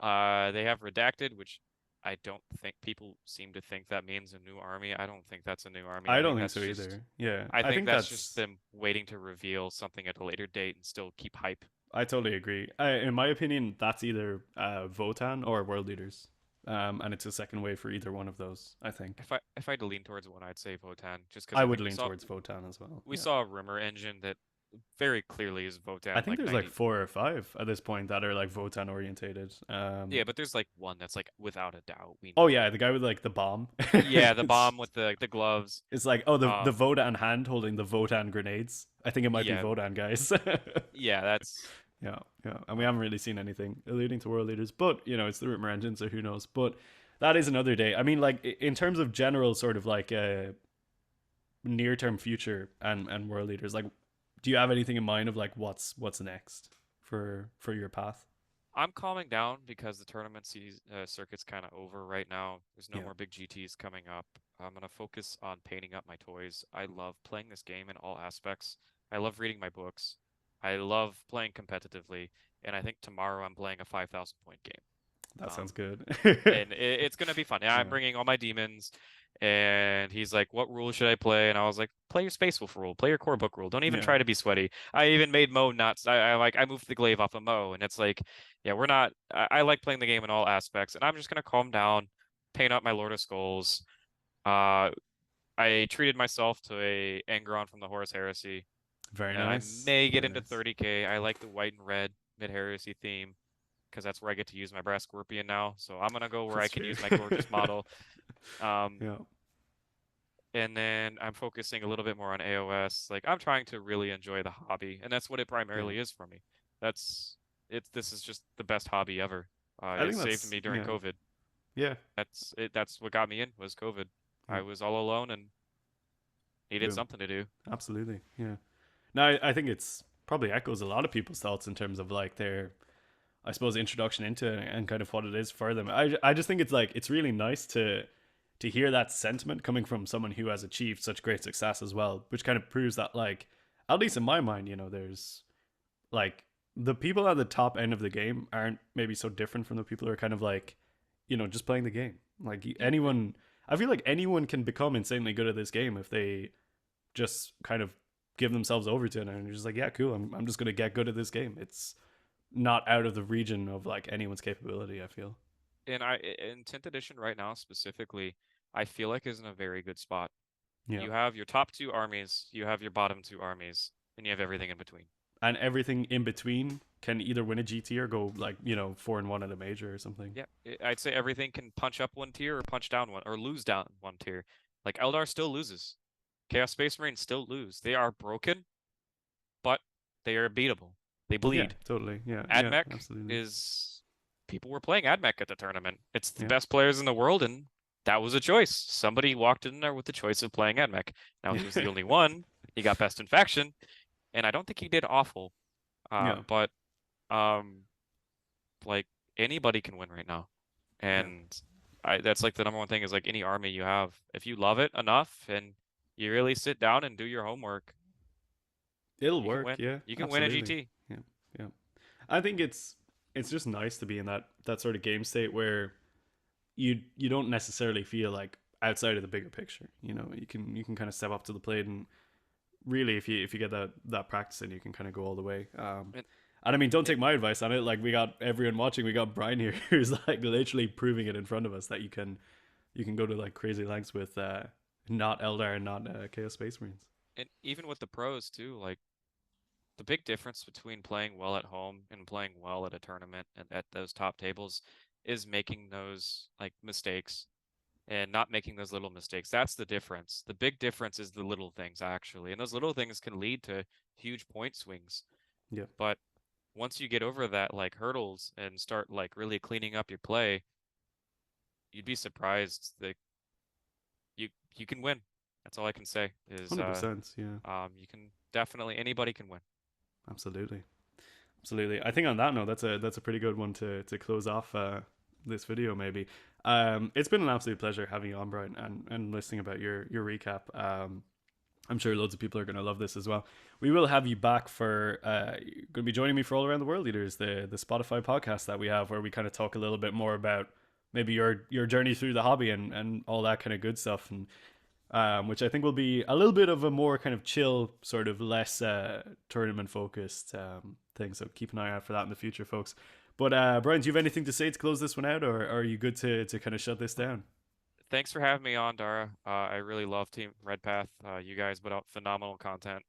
They have redacted, which I don't think people seem to think that means a new army. I don't think that's a new army. I don't think so either. Yeah, I I think think that's just that's them waiting to reveal something at a later date and still keep hype. I totally agree. In my opinion, that's either Votan or World Leaders, and it's a second way for either one of those. I think If I had to lean towards one, I'd say Votan, just because I I would think lean towards Votan as well. we Yeah, saw a rumor engine that very clearly is I Votan, think like there's like 90. four or five at this point that are like Votan orientated. Yeah, but there's like one that's like without a doubt we Oh know. yeah, the guy with like the bomb. Yeah, the it's bomb with the gloves. it's like, oh, the Um, Votan hand holding the Votan grenades. I think it might be yeah, Votan guys. yeah, that's Yeah, yeah, and we um, haven't really seen anything alluding to world leaders, but it's the rumor engine, so who knows? But that is another day. I mean, like in terms of general sort of like near term future and world leaders, like, do you have anything in mind of like what's next for your path? I'm calming down because the circuit's kind of over right now. There's no Yeah, more big GTs coming up. I'm gonna focus on painting up my toys. I love playing this game in all aspects. I love reading my books. I love playing competitively, and I think tomorrow I'm playing a 5,000 point game. that Um, sounds good. and it's gonna be fun. Yeah, I'm Yeah, bringing all my demons, and he's like, "What rule should I play?" And I was like, "Play your Space Wolf rule. Play your core book rule. Don't even yeah, try to be sweaty." I even made Mo not. I moved the glaive off of Mo, and it's like, yeah, we're not. I like playing the game in all aspects, and I'm just gonna calm down, paint up my Lord of Skulls. Uh, I treated myself to a Angron from the Horus Heresy, very and I nice, may get very into nice. 30K. I like the white and red mid Heresy theme because that's where I get to use my Brass Scorpion now. So I'm gonna go where I That's can true. use my gorgeous model. Um, Yeah, and then I'm focusing a little bit more on AOS. Like I'm trying to really enjoy the hobby, and that's what it yeah. primarily is for me. That's it. This is just the best hobby ever. I It think saved that's me during yeah, COVID. yeah. That's it. That's what got me in was COVID. I Yeah. was all alone and needed Boom. something to do. Absolutely. Yeah. Now, I think it's probably echoes a lot of people's thoughts in terms of like their, I suppose, introduction into it and kind of what it is for them. I just think it's like it's really nice to hear that sentiment coming from someone who has achieved such great success as well, which kind of proves that like at least in my mind, there's like the people at the top end of the game aren't maybe so different from the people who are kind of like just playing the game. Like Yeah, anyone, I feel like anyone can become insanely good at this game if they just kind of give themselves over to it and you're just like, yeah, cool, I'm just gonna get good at this game. It's not out of the region of like anyone's capability, I feel. and I in 10th edition right now specifically, I feel like is in a very good spot. Yeah. You have your top two armies, you have your bottom two armies, and you have everything in between. And everything in between can either win a GT or go like 4-1 at a major or something. Yeah, I'd say everything can punch up one tier or punch down one or lose down one tier. Like Eldar still loses. Chaos Space Marines still lose. They are broken, but they are beatable. They Yeah, bleed. totally. Yeah, yeah, AdMech absolutely. is people were playing AdMech at the tournament. It's the Yeah. best players in the world, and that was a choice. Somebody walked in there with the choice of playing AdMech. Now he was the only one. He got best in faction, and I don't think he did awful. Yeah. But um, like anybody can win right now. Yeah. And that's like the number one thing is like any army you have. If you love it enough and you really sit down and do your homework, It'll you can work. win. Yeah, You can win a absolutely. GT. Yeah. Yeah. I think it's just nice to be in that sort of game state where you don't necessarily feel like outside of the bigger picture. You can kind of step up to the plate and really if you get that practice in, you can kind of go all the way. And And I mean, don't it, take my advice on it. Like we got everyone watching, we got Brian here who's like literally proving it in front of us that you can go to like crazy lengths with not Eldar and not Chaos Space Marines. and even with the pros too, like the big difference between playing well at home and playing well at a tournament and at those top tables is making those like mistakes and not making those little mistakes. That's the difference. The big difference is the little things actually. And those little things can lead to huge point swings. Yeah, But once you get over that like hurdles and start like really cleaning up your play, you'd be surprised that you can win. That's all I can say is 100%. Yeah, you can definitely anybody can win. absolutely, absolutely. I think on that note, that's a pretty good one to close off this video. Maybe it's been an absolute pleasure having you on, Brian, and listening about your recap. I'm sure loads of people are going to love this as well. We will have you back for going to be joining me for All Around the World Leaders, the Spotify podcast that we have, where we kind of talk a little bit more about maybe your journey through the hobby and all that kind of good stuff, and which I think will be a little bit of a more kind of chill, sort of less tournament focused thing. So keep an eye out for that in the future, folks. But Brian, do you have anything to say to close this one out, or are you good to kind of shut this down? Thanks for having me on, Dara. I really love Team Red Path. You guys put out phenomenal content.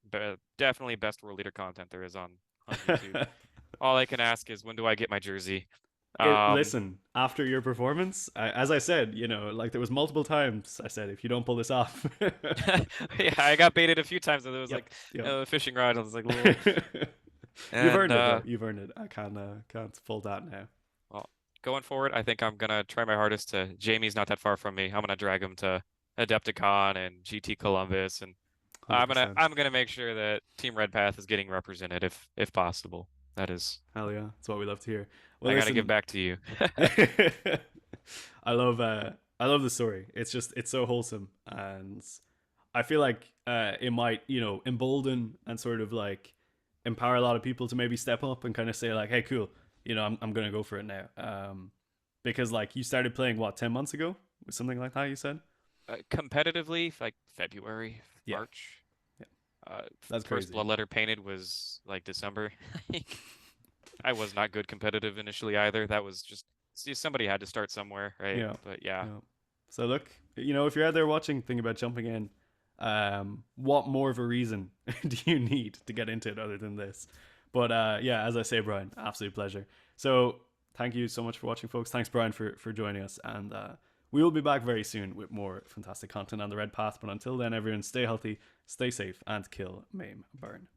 Definitely best world leader content there is on YouTube. All I can ask is when do I get my jersey? Um, Listen, after your performance, as I said, like there was multiple times I said, if you don't pull this off, yeah, I got baited a few times and it was yep, like yep. a fishing rod. I was like, "Whoa." You've And earned it though. You've earned it. I can't fault that now. well, going forward, I think I'm gonna try my hardest to. Jamie's not that far from me. I'm gonna drag him to Adepticon and GT Columbus, and 100%. I'm gonna make sure that Team Red Path is getting represented if possible. That is, Hell yeah, that's what we love to hear. Well, I gotta give listen, back to you. I love the story. It's so wholesome, and I feel like it might embolden and sort of like empower a lot of people to maybe step up and kind of say like, hey, cool, I'm gonna go for it now. Because like you started playing what 10 months ago, something like that. You said, Competitively, like February, yeah, March. yeah, Uh, that's First crazy. bloodletter painted was like December. I was not good competitive initially either. That was just see, somebody had to start somewhere, right? Yeah, But yeah, yeah. So look, if you're out there watching, think about jumping in. What more of a reason do you need to get into it other than this? But yeah, as I say, Brian, absolute pleasure. So thank you so much for watching, folks. Thanks, Brian, for joining us, and we will be back very soon with more fantastic content on the Red Path. But until then, everyone, stay healthy, stay safe, and kill, maim, burn.